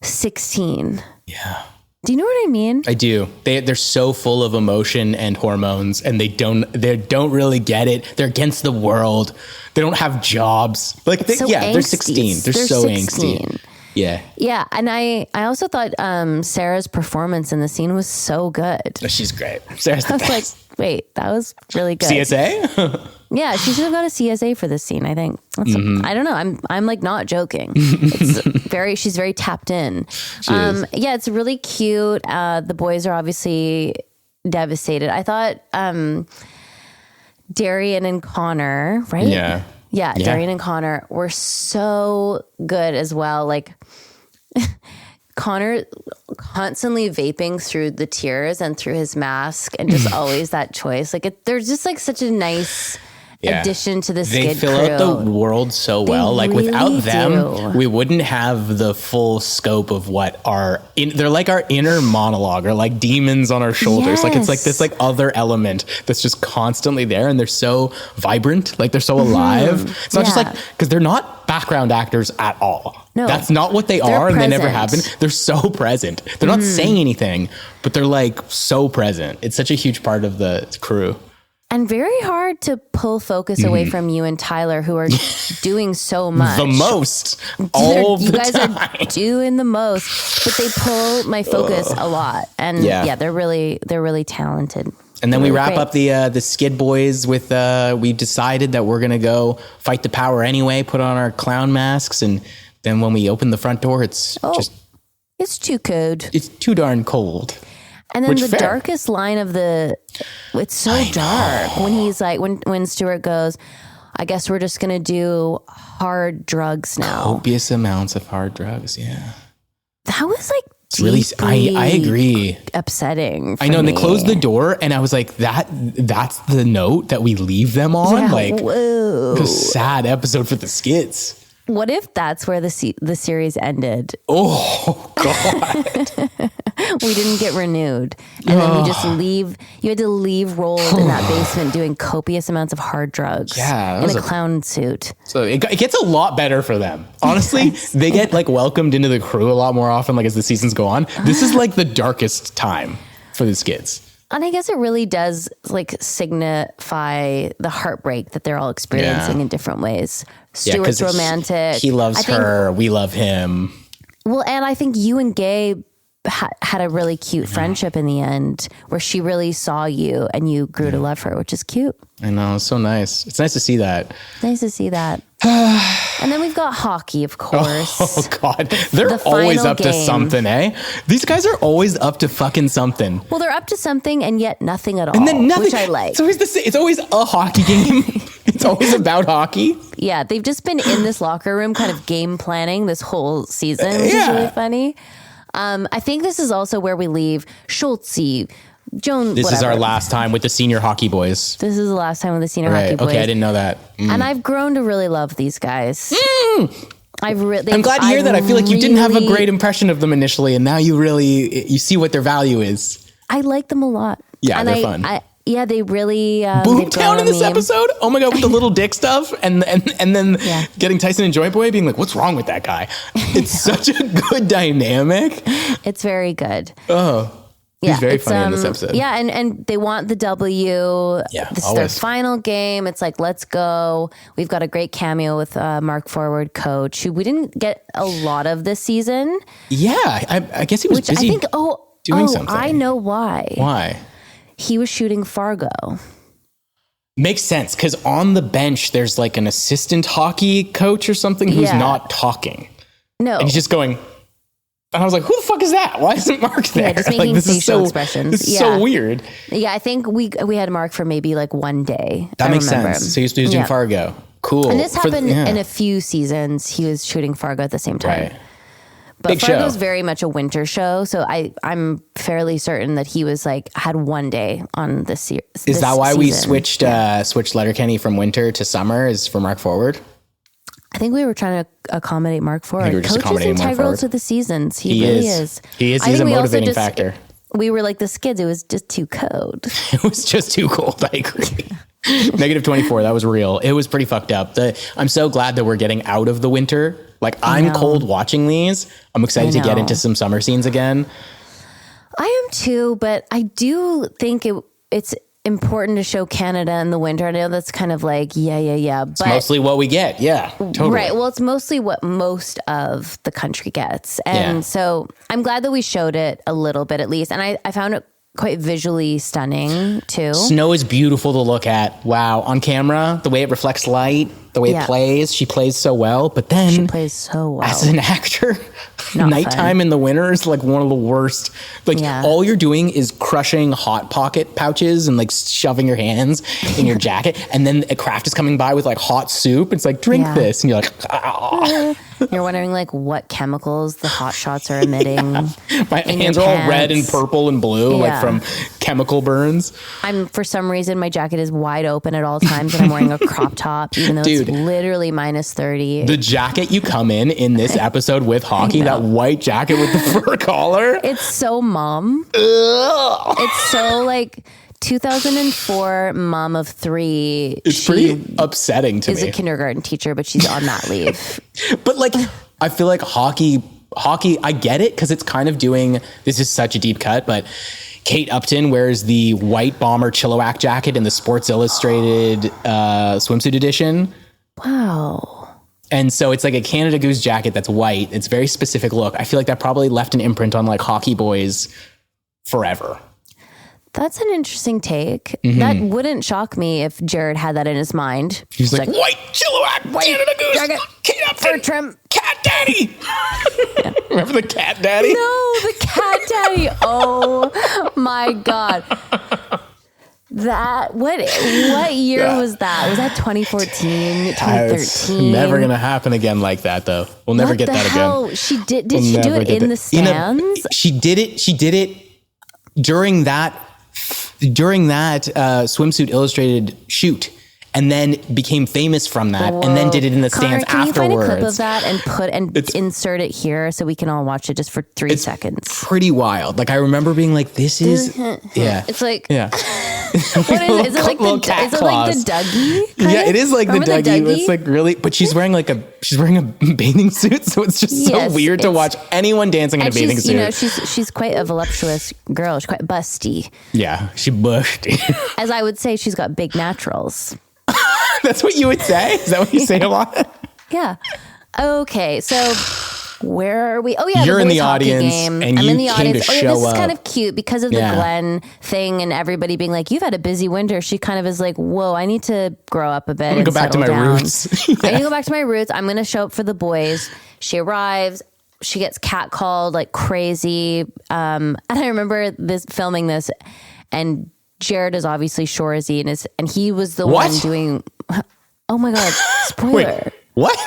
16. Yeah. Do you know what I mean? I do. They're so full of emotion and hormones, and they don't really get it. They're against the world. They don't have jobs. Like they're 16. They're so 16. Angsty. Yeah. Yeah. And I also thought Sarah's performance in the scene was so good. She's great. Sarah's the best. I was like, wait, that was really good. CSA? Yeah, she should have got a CSA for this scene, I think. I don't know. I'm like not joking. She's very tapped in. Yeah, it's really cute. The boys are obviously devastated. I thought Darian and Connor, right? Yeah, Darian and Connor were so good as well. Like Connor constantly vaping through the tears and through his mask, and just always that choice. Like there's just like such a nice addition to the skid crew. They fill out the world so well. Like really without them, we wouldn't have the full scope of what they're like our inner monologue, or like demons on our shoulders. Yes. Like it's like this like other element that's just constantly there, and they're so vibrant. Like they're so alive. It's not just like, because they're not background actors at all. No, that's not what they are, and they never have been. They're so present. They're not saying anything, but they're like so present. It's such a huge part of the crew. And very hard to pull focus away from you and Tyler, who are doing so much. The most. All the time. You guys are doing the most, but they pull my focus a lot. And they're really talented. And then we wrap up the Skid Boys with, we decided that we're going to go fight the power anyway, put on our clown masks. And then when we open the front door, it's too cold. It's too darn cold. And then darkest line of it's so dark when he's like, when Stuart goes, I guess we're just going to do hard drugs now. Copious amounts of hard drugs. Yeah. That was like, it's really, I agree. Upsetting. I know. And they closed the door, and I was like, that's the note that we leave them on. Yeah, like, whoa. A sad episode for the Skids. What if that's where the series ended? Oh, God. We didn't get renewed. And then we just leave. You had to leave Roald in that basement doing copious amounts of hard drugs. Yeah. In a clown suit. So it gets a lot better for them. Honestly, they get like welcomed into the crew a lot more often, like as the seasons go on. This is like the darkest time for the Skids. And I guess it really does like signify the heartbreak that they're all experiencing in different ways. Stuart's romantic. He loves her. We love him. Well, and I think you and Gabe had a really cute friendship in the end, where she really saw you and you grew to love her, which is cute. I know. It's so nice. It's nice to see that. Nice to see that. And then we've got hockey, of course. Oh, God. They're always up to something, eh? These guys are always up to fucking something. Well, they're up to something and yet nothing at all, and then nothing, which I like. It's always a hockey game. It's always about hockey. Yeah, they've just been in this locker room kind of game planning this whole season, which is really funny. I think this is also where we leave Schultze, Joan. This is our last time with the senior hockey boys. This is the last time with the senior hockey boys. Okay, I didn't know that. And I've grown to really love these guys. I'm glad to hear that. I feel like you didn't have a great impression of them initially, and now you see what their value is. I like them a lot. Yeah, and they're fun. Yeah, they really Boomtown in this episode. Oh my god, with the little dick stuff, and then getting Tyson and Joy Boy being like, "What's wrong with that guy?" It's such a good dynamic. It's very good. Oh, he's very funny in this episode. Yeah, and they want the W. Yeah, this is their final game. It's like, let's go. We've got a great cameo with Mark Forward, coach, who we didn't get a lot of this season. Yeah, I guess he was busy. I think. Doing something. I know why. Why? He was shooting Fargo. Makes sense, because on the bench, there's like an assistant hockey coach or something who's not talking. No. And he's just going, and I was like, who the fuck is that? Why isn't Mark there? Yeah, just making facial expressions. This is so weird. Yeah, I think we had Mark for maybe like one day. That makes sense. So he was doing Fargo. Cool. And this happened in a few seasons. He was shooting Fargo at the same time. Right. But Big Fargo's show. very much a winter show, so I'm fairly certain that he was like had one day on this series. Is that why we switched Letterkenny from winter to summer? Is for Mark Forward? I think we were trying to accommodate Mark Forward. I think we were just Coach is accommodating Mark integral Forward. to the seasons. He really is. He is. I He's think a we also motivating factor. We were like the Skids. It was just too cold. It was just too cold. I agree. -24. That was real. It was pretty fucked up. I'm so glad that we're getting out of the winter. Like, I'm cold watching these. I'm excited to get into some summer scenes again. I am too, but I do think it's important to show Canada in the winter. I know that's kind of like, but it's mostly what we get. Yeah, totally. Right. Well, it's mostly what most of the country gets. And so I'm glad that we showed it a little bit at least. And I found it quite visually stunning too. Snow is beautiful to look at. Wow. On camera, the way it reflects light, the way it plays, she plays so well. But then she plays so well as an actor. Nighttime in the winter is like one of the worst. Like all you're doing is crushing hot pocket pouches and like shoving your hands in your jacket. And then a craft is coming by with like hot soup. It's like, drink this. And you're like, ah. You're wondering like what chemicals the hot shots are emitting. My hands are all red and purple and blue, like from chemical burns. For some reason, my jacket is wide open at all times and I'm wearing a crop top, even though it's literally -30. The jacket you come in this episode with hockey, that white jacket with the fur collar. It's so mom. Ugh. It's so like 2004 mom of 3. It's pretty upsetting to me. Is a kindergarten teacher, but she's on that leave. But like, I feel like hockey, I get it because it's kind of doing, this is such a deep cut, but Kate Upton wears the white bomber Chilliwack jacket in the Sports Illustrated swimsuit edition. Wow. And so it's like a Canada Goose jacket that's white. It's a very specific look. I feel like that probably left an imprint on like hockey boys forever. That's an interesting take. That wouldn't shock me if Jared had that in his mind. He's like white Chilliwack, white Canada Goose, jacket, Kate Upton, fur trim, Cat Daddy. Remember the Cat Daddy? No, the Cat Daddy. Oh my God. That what year was that? Was that 2014, 2013? It's never gonna happen again like that, though. We'll never get that again. She did. Did she do it in the stands? She did it during that swimsuit illustrated shoot, and then became famous from that. Whoa. And then did it in the stands afterwards. Can you find a clip of that and insert it here so we can all watch it just for 3 seconds? Pretty wild. Like I remember being like, "This is It's like What is it like the Dougie? Yeah, it is like the Dougie. It's like really, but she's wearing a bathing suit, so it's just so weird to watch anyone dancing in a bathing suit. You know, she's quite a voluptuous girl. She's quite busty. Yeah, she busty. As I would say, she's got big naturals. That's what you would say? Is that what you say a lot? Yeah. Okay, so where are we? Oh yeah, you're the in the hockey audience, game. and I'm you in the came audience. to show this up. is kind of cute because of the Glenn thing and everybody being like, "You've had a busy winter." She kind of is like, "Whoa, I need to grow up a bit. I'm gonna go back to my roots. I need to go back to my roots. I'm gonna show up for the boys." She arrives. She gets catcalled like crazy. And I remember filming this, and Jared is obviously Shoresy and he was the one doing. Oh my God! Spoiler. Wait, what?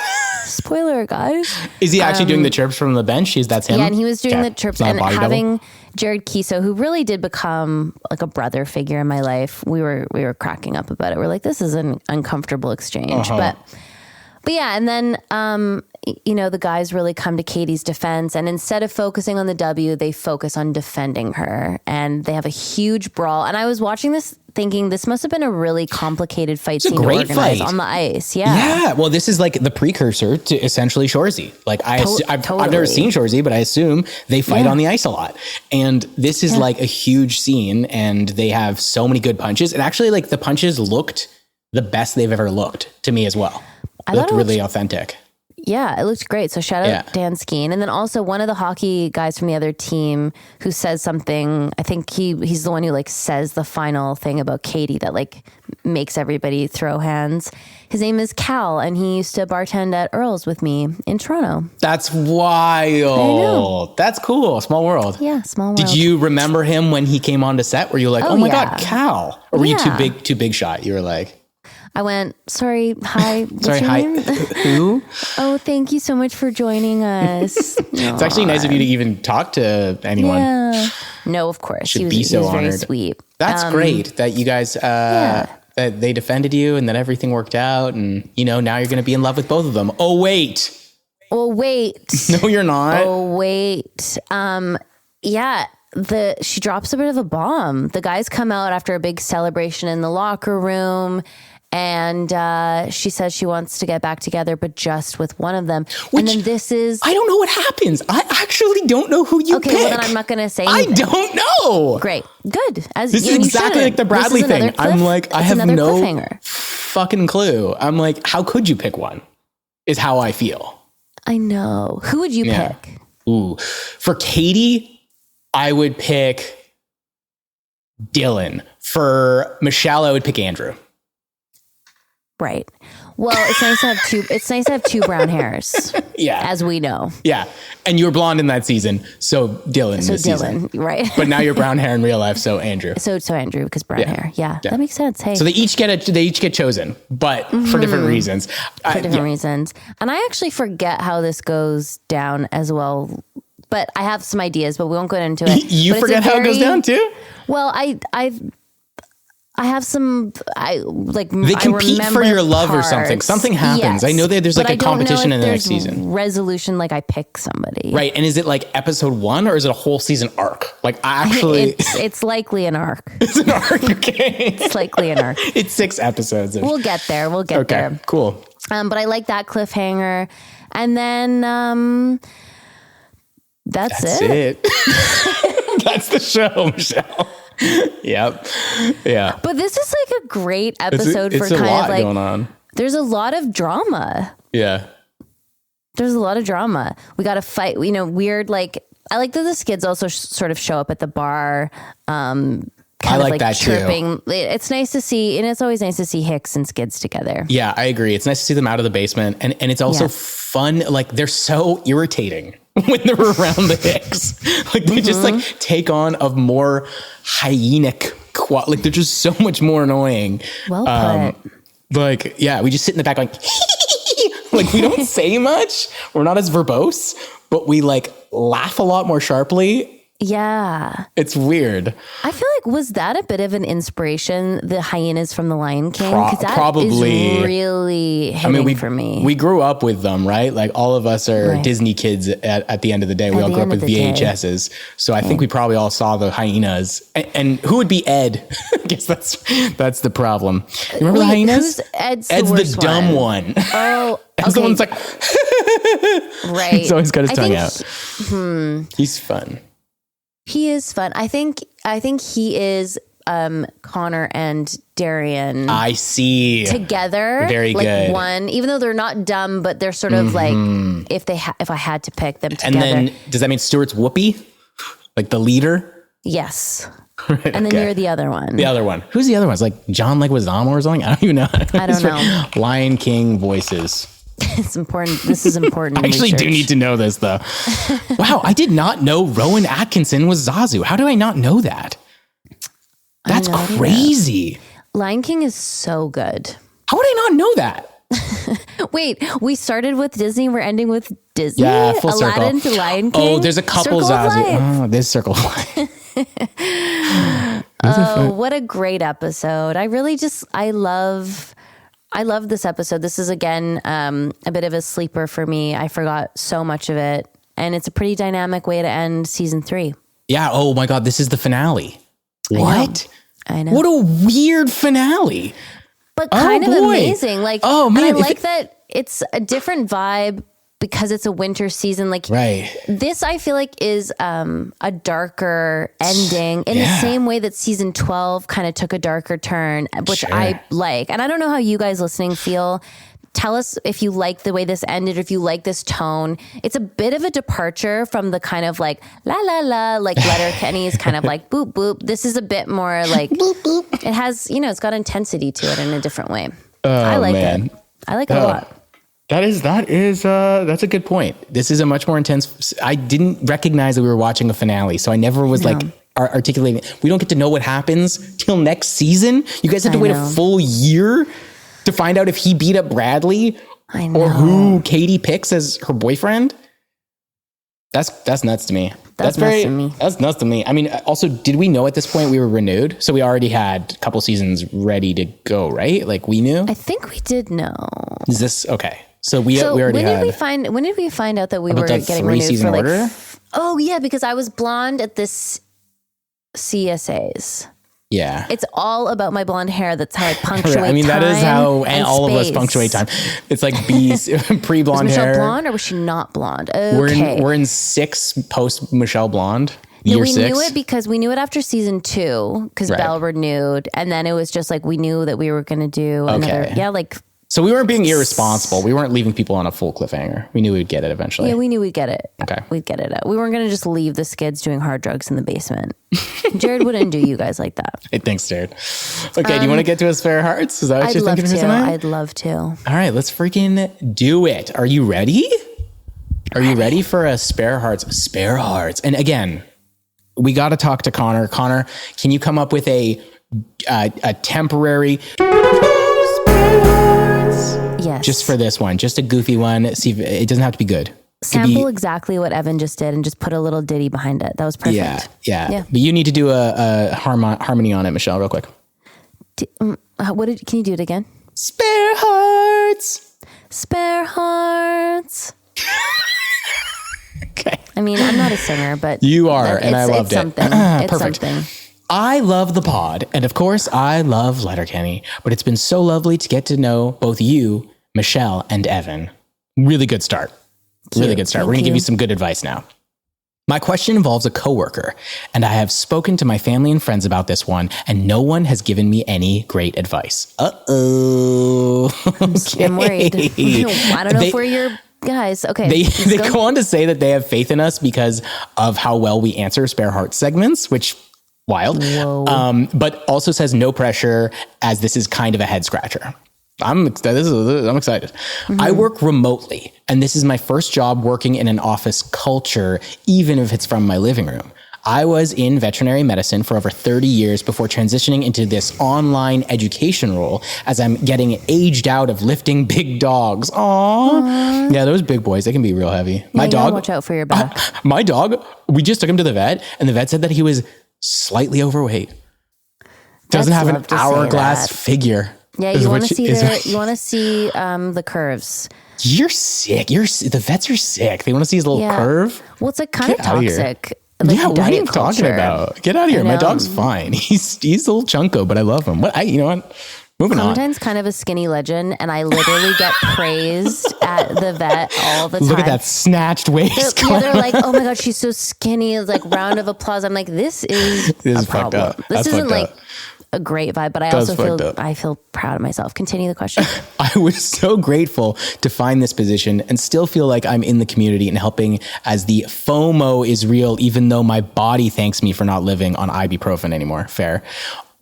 Spoiler, guys. Is he actually doing the chirps from the bench? That's him? Yeah, and he was doing the chirps and having Jared Kiso, who really did become like a brother figure in my life. We were cracking up about it. We're like, this is an uncomfortable exchange. But But yeah, and then, the guys really come to Katie's defense, and instead of focusing on the W, they focus on defending her, and they have a huge brawl. And I was watching this thinking this must have been a really complicated fight scene to organize on the ice. Yeah. Well, this is like the precursor to essentially Shoresy. Like I've never seen Shoresy, but I assume they fight on the ice a lot. And this is like a huge scene, and they have so many good punches. And actually, like, the punches looked the best they've ever looked to me as well. It looked really authentic. Yeah, it looked great. So shout out Dan Skeen. And then also one of the hockey guys from the other team who says something, I think he's the one who like says the final thing about Katie that like makes everybody throw hands. His name is Cal, and he used to bartend at Earl's with me in Toronto. That's wild. That's cool. Small world. Yeah, small world. Did you remember him when he came on to set? Were you like, oh my God, Cal? Or were you too big shot? You were like... I went, sorry, hi. Sorry, hi. Who? Oh, thank you so much for joining us. It's actually nice of you to even talk to anyone. Yeah. No, of course. He was very sweet. That's great that you guys, that they defended you and that everything worked out. And, now you're going to be in love with both of them. Oh, wait. Oh, wait. No, you're not. Oh, wait. She drops a bit of a bomb. The guys come out after a big celebration in the locker room. And she says she wants to get back together, but just with one of them. And then I don't know what happens. I actually don't know who you pick. Okay, well then I'm not going to say anything. I don't know. Great. Good. This is exactly like the Bradley thing. I'm like, I have no fucking clue. I'm like, how could you pick one? Is how I feel. I know. Who would you pick? Ooh. For Katie, I would pick Dylan. For Michelle, I would pick Andrew. Right. Well, it's nice to have two. It's nice to have two brown hairs. Yeah, as we know. Yeah, and you were blonde in that season, so Dylan. So this Dylan, season. right? But now you're brown hair in real life, so Andrew. So Andrew because brown hair. Yeah, that makes sense. Hey, so they each get chosen, but for different reasons. Reasons. And I actually forget how this goes down as well. But I have some ideas, but we won't go into it. You forget how it goes down too? Well, I have some, they compete for your love parts. Or something. Something happens. Yes. I know that there's like a competition in the next season. Resolution, like I pick somebody. Right. And is it like episode 1 or is it a whole season arc? Like it's likely an arc. It's an arc. Okay. It's likely an arc. It's 6 episodes. We'll get there. Okay, cool. But I like that cliffhanger. And then, that's it. That's the show, Michelle. Yep. Yeah. But this is like a great episode it's for kind of like going on. There's a lot of drama. Yeah. There's a lot of drama. We got to fight, weird, like, I like that the skids also sort of show up at the bar. Kind I of like that chirping. Too. It's nice to see, and it's always nice to see Hicks and Skids together. Yeah, I agree. It's nice to see them out of the basement. And it's also fun. Like, they're so irritating when they're around the Hicks. Like, they just like take on a more hyenic like they're just so much more annoying. Well put. Like, yeah, we just sit in the back like, like we don't say much. We're not as verbose, but we like laugh a lot more sharply. Yeah. It's weird. I feel like, was that a bit of an inspiration, the hyenas from The Lion King? Because that probably is really hitting for me. We grew up with them, right? Like all of us are Disney kids at the end of the day. We all grew up with VHSs. So I think we probably all saw the hyenas. And who would be Ed? I guess that's the problem. You remember the hyenas? Ed's the dumb one. Oh, Ed's the one that's like, right. He's always got his tongue out. He's fun. He is fun. I think he is Connor and Darian. I see. Together. Very like good. One, even though they're not dumb, but they're sort of like if I had to pick them together. And then does that mean Stuart's Whoopi? Like the leader? Yes. Right, and then you're the other one. The other one. Who's the other one? It's like John Leguizamo or something? I don't even know. I don't know. Lion King voices. It's important. This is important. I actually do need to know this though. Wow, I did not know Rowan Atkinson was Zazu. How do I not know that? That's crazy. Lion King is so good. How would I not know that? Wait, we started with Disney. We're ending with Disney. Yeah, full Aladdin circle. to Lion King. Oh, there's a couple Zazu. Oh, this Circle of Life. Oh, what a great episode. I I love this episode. This is, again, a bit of a sleeper for me. I forgot so much of it. And it's a pretty dynamic way to end season 3. Yeah. Oh my God. This is the finale. What? I know. What a weird finale. But kind of amazing. Like, oh man, and I like that it's a different vibe because it's a winter season. Like, this I feel like is a darker ending in the same way that season 12 kind of took a darker turn, which I like. And I don't know how you guys listening feel. Tell us if you like the way this ended, or if you like this tone. It's a bit of a departure from the kind of like la la la, like Letterkenny's kind of like boop boop. This is a bit more like boop boop. It has, you know, it's got intensity to it in a different way. I like it. I like it a lot. That's a good point. This is a much more intense. I didn't recognize that we were watching a finale, so I never was like articulating. We don't get to know what happens till next season. You guys have to wait a full year to find out if he beat up Bradley or who Katie picks as her boyfriend. That's nuts to me. That's nuts to me. I mean, also, did we know at this point we were renewed? So we already had a couple seasons ready to go, right? Like we knew? I think we did know. Is this okay? So we already when had. When did we find out that we were getting renewed for like? Order? Oh yeah, because I was blonde at this CSAs. Yeah. It's all about my blonde hair. That's how I punctuate time. I mean, that is how all space. of us punctuate time. It's like B's pre-blonde was Michelle hair. Blonde or was she not blonde? Okay. We're in 6 post Michelle Blonde. No, year 6. We knew it because we knew it after season 2 because Belle renewed. And then it was just like we knew that we were going to do another. Yeah, like. So we weren't being irresponsible. We weren't leaving people on a full cliffhanger. We knew we'd get it eventually. Yeah, we knew we'd get it. Okay. We'd get it. We weren't going to just leave the skids doing hard drugs in the basement. Jared wouldn't do you guys like that. Hey, thanks, Jared. Okay, do you want to get to a Spare Hearts? Is that what you're thinking for tonight? I'd love to. All right, let's freaking do it. Are you ready? Are you ready for a Spare Hearts? Spare Hearts. And again, we got to talk to Connor. Connor, can you come up with a temporary... Yes. Just for this one, just a goofy one. See, if it doesn't have to be good. Sample exactly what Evan just did and just put a little ditty behind it. That was perfect. Yeah. But you need to do a harmony on it, Michelle, real quick. Can you do it again? Spare Hearts. Spare Hearts. Okay. I mean, I'm not a singer, but you are, and I loved it. It's perfect. Something. I love the pod, and of course, I love Letterkenny, but it's been so lovely to get to know both you, Michelle, and Evan. Really good start. Really good start. We're going to give you some good advice now. My question involves a coworker, and I have spoken to my family and friends about this one, and no one has given me any great advice. Uh-oh. Okay. I'm worried. I don't know if we're your guys. Okay. They go on to say that they have faith in us because of how well we answer Spare Heart segments, which... wild. But also says no pressure as this is kind of a head scratcher. I'm excited. Mm-hmm. I work remotely and this is my first job working in an office culture, even if it's from my living room. I was in veterinary medicine for over 30 years before transitioning into this online education role as I'm getting aged out of lifting big dogs. Aww. Yeah, those big boys, they can be real heavy. My dog, watch out for your back. My dog, we just took him to the vet and the vet said that he was slightly overweight. Doesn't have an hourglass figure. Yeah, you want to see the curves. You're sick. The vets are sick. They want to see his little curve. Well, it's like kind of toxic. Like what are you talking about? Get out of here. My dog's fine. He's a little chunko, but I love him. You know what? Moving on. Clementine's kind of a skinny legend, and I literally get praised at the vet all the time. Look at that snatched waist. They're like, oh my God, she's so skinny. It's like round of applause. I'm like, this is a problem. This isn't like a great vibe, but I also feel proud of myself. Continue the question. I was so grateful to find this position and still feel like I'm in the community and helping as the FOMO is real, even though my body thanks me for not living on ibuprofen anymore. Fair.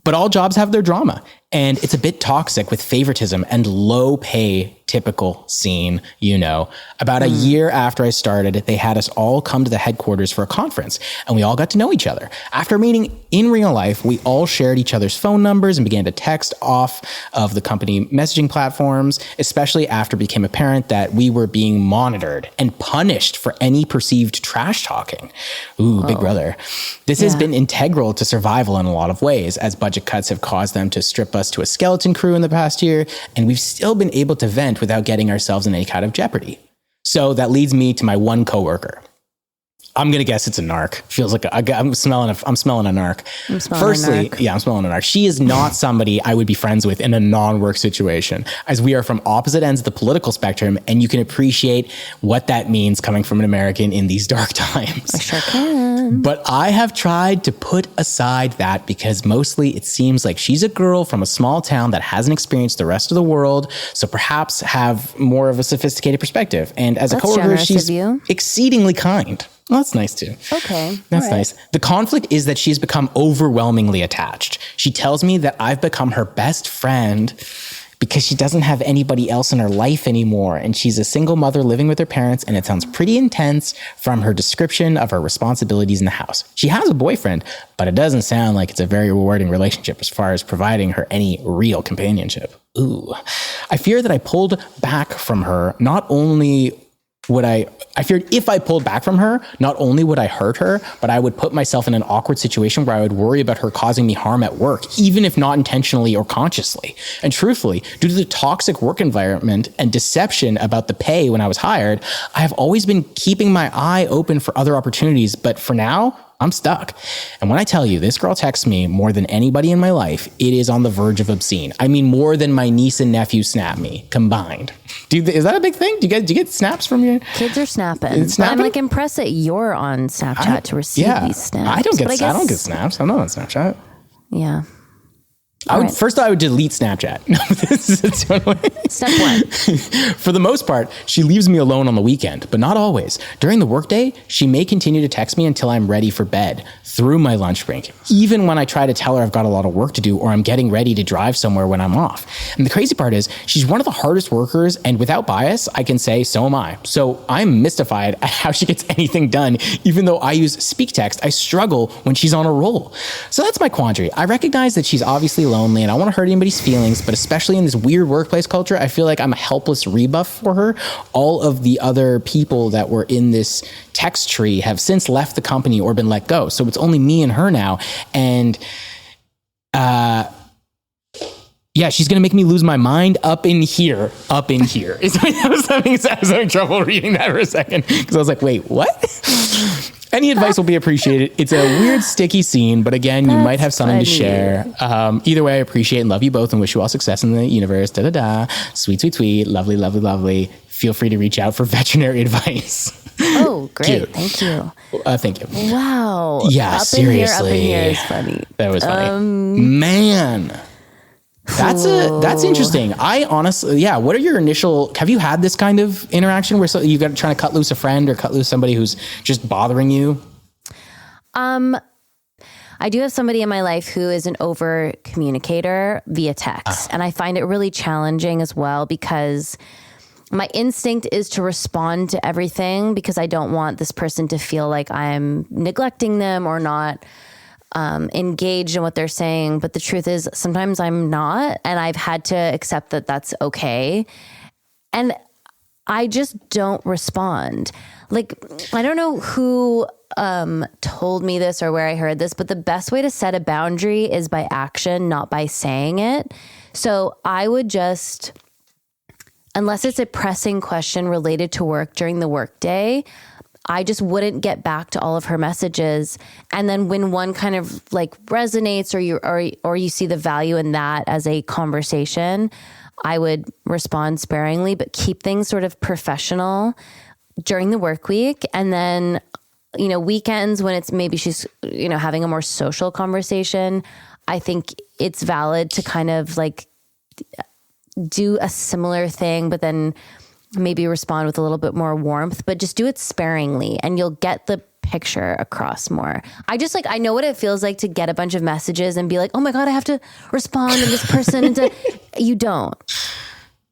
But all jobs have their drama, and it's a bit toxic with favoritism and low pay, typical scene, About a year after I started, they had us all come to the headquarters for a conference, and we all got to know each other. After meeting in real life, we all shared each other's phone numbers and began to text off of the company messaging platforms, especially after it became apparent that we were being monitored and punished for any perceived trash talking. Ooh, big brother. This has been integral to survival in a lot of ways, as budget cuts have caused them to strip us us to a skeleton crew in the past year, and we've still been able to vent without getting ourselves in any kind of jeopardy. So that leads me to my one coworker. I'm going to guess it's a narc. Feels like I'm smelling a narc. Firstly, yeah, I'm smelling a narc. She is not somebody I would be friends with in a non-work situation, as we are from opposite ends of the political spectrum, and you can appreciate what that means coming from an American in these dark times. I sure can. But I have tried to put aside that because mostly it seems like she's a girl from a small town that hasn't experienced the rest of the world, so perhaps have more of a sophisticated perspective. And as a coworker, she's exceedingly kind. Well, that's nice too. Okay. That's nice. The conflict is that she's become overwhelmingly attached. She tells me that I've become her best friend because she doesn't have anybody else in her life anymore. And she's a single mother living with her parents. And it sounds pretty intense from her description of her responsibilities in the house. She has a boyfriend, but it doesn't sound like it's a very rewarding relationship as far as providing her any real companionship. Ooh. I fear that I pulled back from her. Not only would I feared if I pulled back from her, not only would I hurt her, but I would put myself in an awkward situation where I would worry about her causing me harm at work, even if not intentionally or consciously. And truthfully, due to the toxic work environment and deception about the pay when I was hired, I have always been keeping my eye open for other opportunities. But for now, I'm stuck. And when I tell you this girl texts me more than anybody in my life, it is on the verge of obscene. I mean, more than my niece and nephew snap me combined. Is that a big thing? Do you get snaps from your kids? Are snapping. I'm like impressed that you're on Snapchat to receive these snaps. I don't get snaps. I'm not on Snapchat. Yeah. First, I would delete Snapchat. No, this is Step one. For the most part, she leaves me alone on the weekend, but not always. During the workday, she may continue to text me until I'm ready for bed through my lunch break, even when I try to tell her I've got a lot of work to do or I'm getting ready to drive somewhere when I'm off. And the crazy part is she's one of the hardest workers, and without bias, I can say so am I. So I'm mystified at how she gets anything done. Even though I use speak text, I struggle when she's on a roll. So that's my quandary. I recognize that she's obviously lonely and I don't want to hurt anybody's feelings, but especially in this weird workplace culture, I feel like I'm a helpless rebuff for her. All of the other people that were in this text tree have since left the company or been let go. So it's only me and her now. And, yeah, she's going to make me lose my mind up in here. I was having trouble reading that for a second because I was like, wait, what? Any advice will be appreciated. It's a weird, sticky scene, but again, you might have something to share. Either way, I appreciate and love you both and wish you all success in the universe. Da-da-da. Sweet, sweet, sweet. Lovely, lovely, lovely. Feel free to reach out for veterinary advice. Oh, great. Cute. Thank you. Thank you. Wow. Yeah, seriously. Up in here is funny. That was funny. Man. That's interesting. I honestly, what are your have you had this kind of interaction where you got trying to cut loose a friend or cut loose somebody who's just bothering you? I do have somebody in my life who is an over communicator via text. And I find it really challenging as well because my instinct is to respond to everything because I don't want this person to feel like I'm neglecting them or not engaged in what they're saying. But the truth is sometimes I'm not, and I've had to accept that that's okay. And I just don't respond. Like, I don't know who told me this or where I heard this, but the best way to set a boundary is by action, not by saying it. So I would just, unless it's a pressing question related to work during the workday, I just wouldn't get back to all of her messages. And then when one kind of like resonates or you see the value in that as a conversation, I would respond sparingly, but keep things sort of professional during the work week. And then, weekends when it's maybe she's, having a more social conversation, I think it's valid to kind of like do a similar thing, but then maybe respond with a little bit more warmth, but just do it sparingly and you'll get the picture across more. I know what it feels like to get a bunch of messages and be like, oh my God, I have to respond to this person. You don't.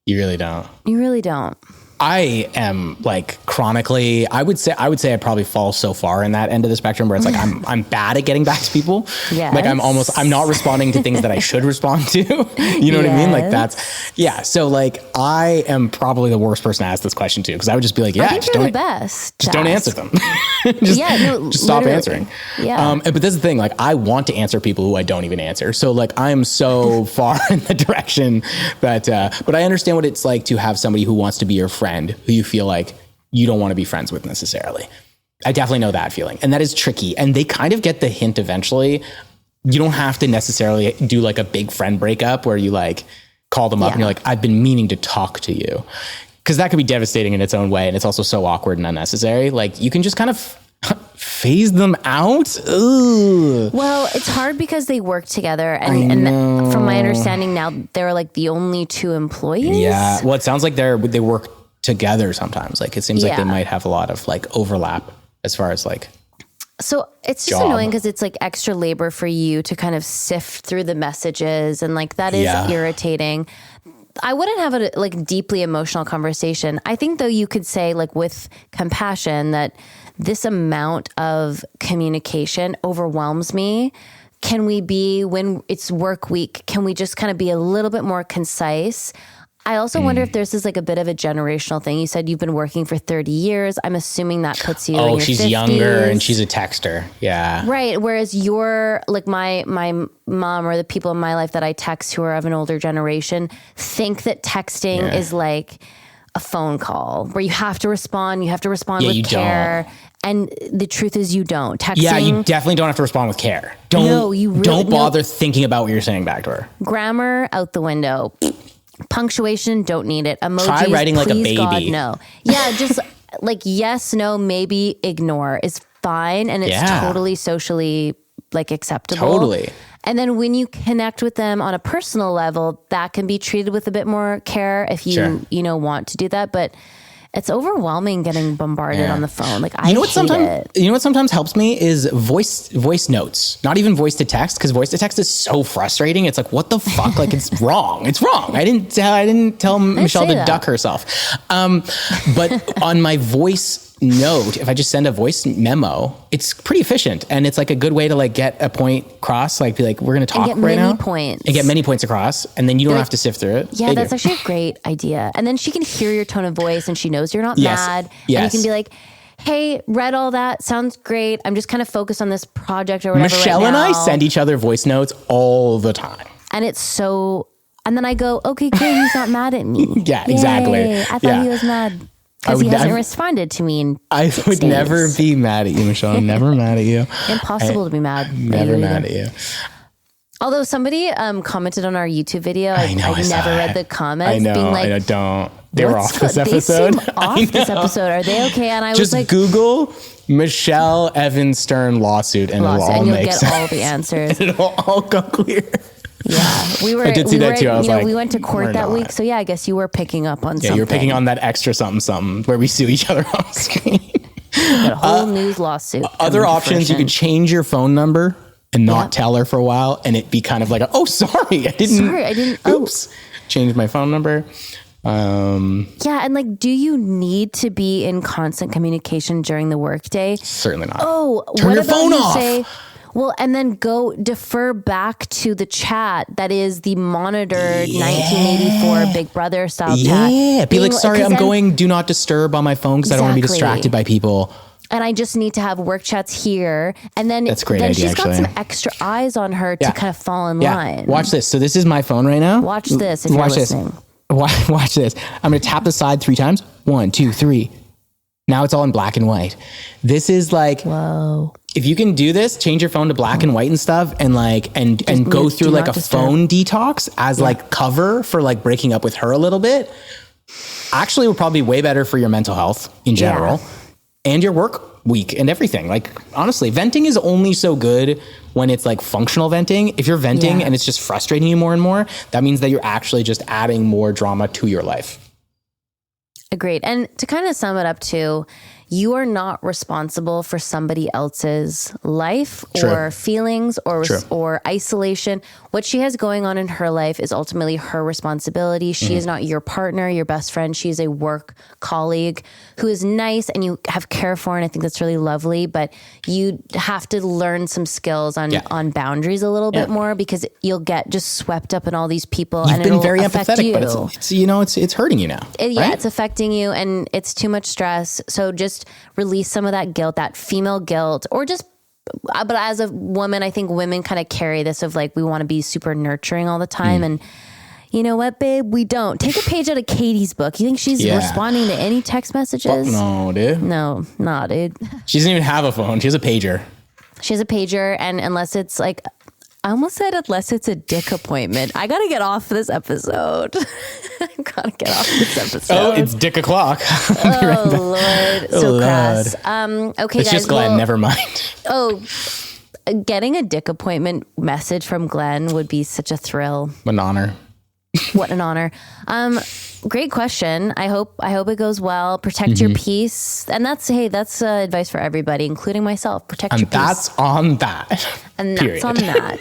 You really don't. You really don't. I am like chronically, I would say I probably fall so far in that end of the spectrum where it's like, I'm bad at getting back to people. Yes. Like I'm not responding to things that I should respond to. You know what I mean? Like so like I am probably the worst person to ask this question to, because I would just be like, I think you're the best. Just don't answer them. Just stop answering. Yeah. But this is the thing, like I want to answer people who I don't even answer. So like I am so far in the direction that, but I understand what it's like to have somebody who wants to be your friend, who you feel like you don't want to be friends with necessarily. I definitely know that feeling. And that is tricky. And they kind of get the hint eventually. You don't have to necessarily do like a big friend breakup where you like call them up and you're like, I've been meaning to talk to you. Because that could be devastating in its own way. And it's also so awkward and unnecessary. Like you can just kind of phase them out. Ugh. Well, it's hard because they work together. And from my understanding now, they're like the only two employees. Yeah. Well, it sounds like they work together sometimes. Like it seems like they might have a lot of like overlap as far as like. So it's just annoying because it's like extra labor for you to kind of sift through the messages, and like that is irritating. I wouldn't have a like deeply emotional conversation. I think though you could say like with compassion that this amount of communication overwhelms me. Can we be, when it's work week, can we just kind of be a little bit more concise? I also wonder if there's like a bit of a generational thing. You said you've been working for 30 years. I'm assuming that puts you in your 50s. She's younger and she's a texter. Yeah. Right. Whereas you're like my mom or the people in my life that I text who are of an older generation think that texting is like a phone call where you have to respond. You have to respond with care. Don't. And the truth is you don't. Texting. Yeah, you definitely don't have to respond with care. Don't bother thinking about what you're saying back to her. Grammar out the window. Punctuation, don't need it. Emojis, try writing like a baby. God, no. Yeah, just like yes, no, maybe, ignore is fine, and it's totally socially like acceptable. Totally. And then when you connect with them on a personal level, that can be treated with a bit more care if you want to do that. But it's overwhelming getting bombarded on the phone. Like I hate it. You know what sometimes helps me is voice notes. Not even voice to text, because voice to text is so frustrating. It's like, what the fuck? Like it's wrong. It's wrong. I didn't tell Michelle to duck herself. But on my voice note, if I just send a voice memo, it's pretty efficient, and it's like a good way to like get a point across. Like be like, we're going to talk right now, and get many points across, and then you don't have to sift through it. Yeah, that's actually a great idea. And then she can hear your tone of voice, and she knows you're not mad. And you can be like, hey, read all that. Sounds great. I'm just kind of focused on this project or whatever. Michelle and I send each other voice notes all the time. And it's so, and then I go, okay, good. He's not mad at me. Yeah, exactly. Yay. I thought he was mad because he hasn't responded to me in I 6 would days. never be mad at you, Michelle. I'm never mad at you. Impossible to be mad. Never mad at you. Although somebody commented on our YouTube video, I never read the comments. I know, being like, I don't. They were off this episode. They seem off this episode. Are they okay? And I just was like, Google Michelle Evan Stern lawsuit, and it'll all and you'll make get sense. all the answers. It'll all come clear. Yeah, I did see that too. I was like, we went to court that week, so yeah, I guess you were picking up on something. Yeah, you were picking on that extra something where we sue each other on screen. A whole news lawsuit. Other options: you could change your phone number and not tell her for a while, and it be kind of like, sorry, I didn't. Oops, changed my phone number. Yeah, and like, do you need to be in constant communication during the workday? Certainly not. Turn your phone off. Well, and then go defer back to the chat that is the monitored 1984 Big Brother style chat. Yeah, be like, sorry, I'm going do not disturb on my phone because I don't want to be distracted by people. And I just need to have work chats here. And then, that's a great idea, she's got some extra eyes on her to kind of fall in line. Watch this. So this is my phone right now. Watch this if you're listening. Watch this. I'm going to tap the side 3 times. 1, 2, 3. Now it's all in black and white. This is like, whoa. If you can do this, change your phone to black and white and stuff, and like, and go through like a phone detox as like cover for like breaking up with her a little bit, actually will probably be way better for your mental health in general and your work week and everything. Like, honestly, venting is only so good when it's like functional venting. If you're venting and it's just frustrating you more and more, that means that you're actually just adding more drama to your life. Agreed. And to kind of sum it up too, you are not responsible for somebody else's life or feelings or isolation. What she has going on in her life is ultimately her responsibility. She is not your partner, your best friend. She is a work colleague who is nice and you have care for, and I think that's really lovely, but you have to learn some skills on boundaries a little bit more, because you'll get just swept up in all these people. You've and been it'll very affect empathetic, you. but it's hurting you now. Right? It's affecting you and it's too much stress. So just release some of that guilt, that female guilt, or just, but as a woman, I think women kind of carry this of like, we want to be super nurturing all the time. And you know what, babe? We don't. Take a page out of Katie's book. You think she's responding to any text messages? Fuck no, dude. No, dude. She doesn't even have a phone. She has a pager. She has a pager, and unless it's like, I almost said unless it's a dick appointment. I gotta get off this episode. I gotta get off this episode. Oh, it's dick o'clock. Oh, Lord. So crass. Okay, it's guys. just Glenn, never mind. Oh, getting a dick appointment message from Glenn would be such a thrill. What an honor. What an honor. Great question. I hope it goes well. Protect your peace. And that's advice for everybody, including myself. Protect your peace. And that's on that. And that's on that.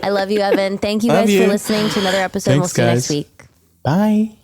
I love you, Evan. Thank you guys for listening to another episode. Thanks, we'll see you next week. Bye.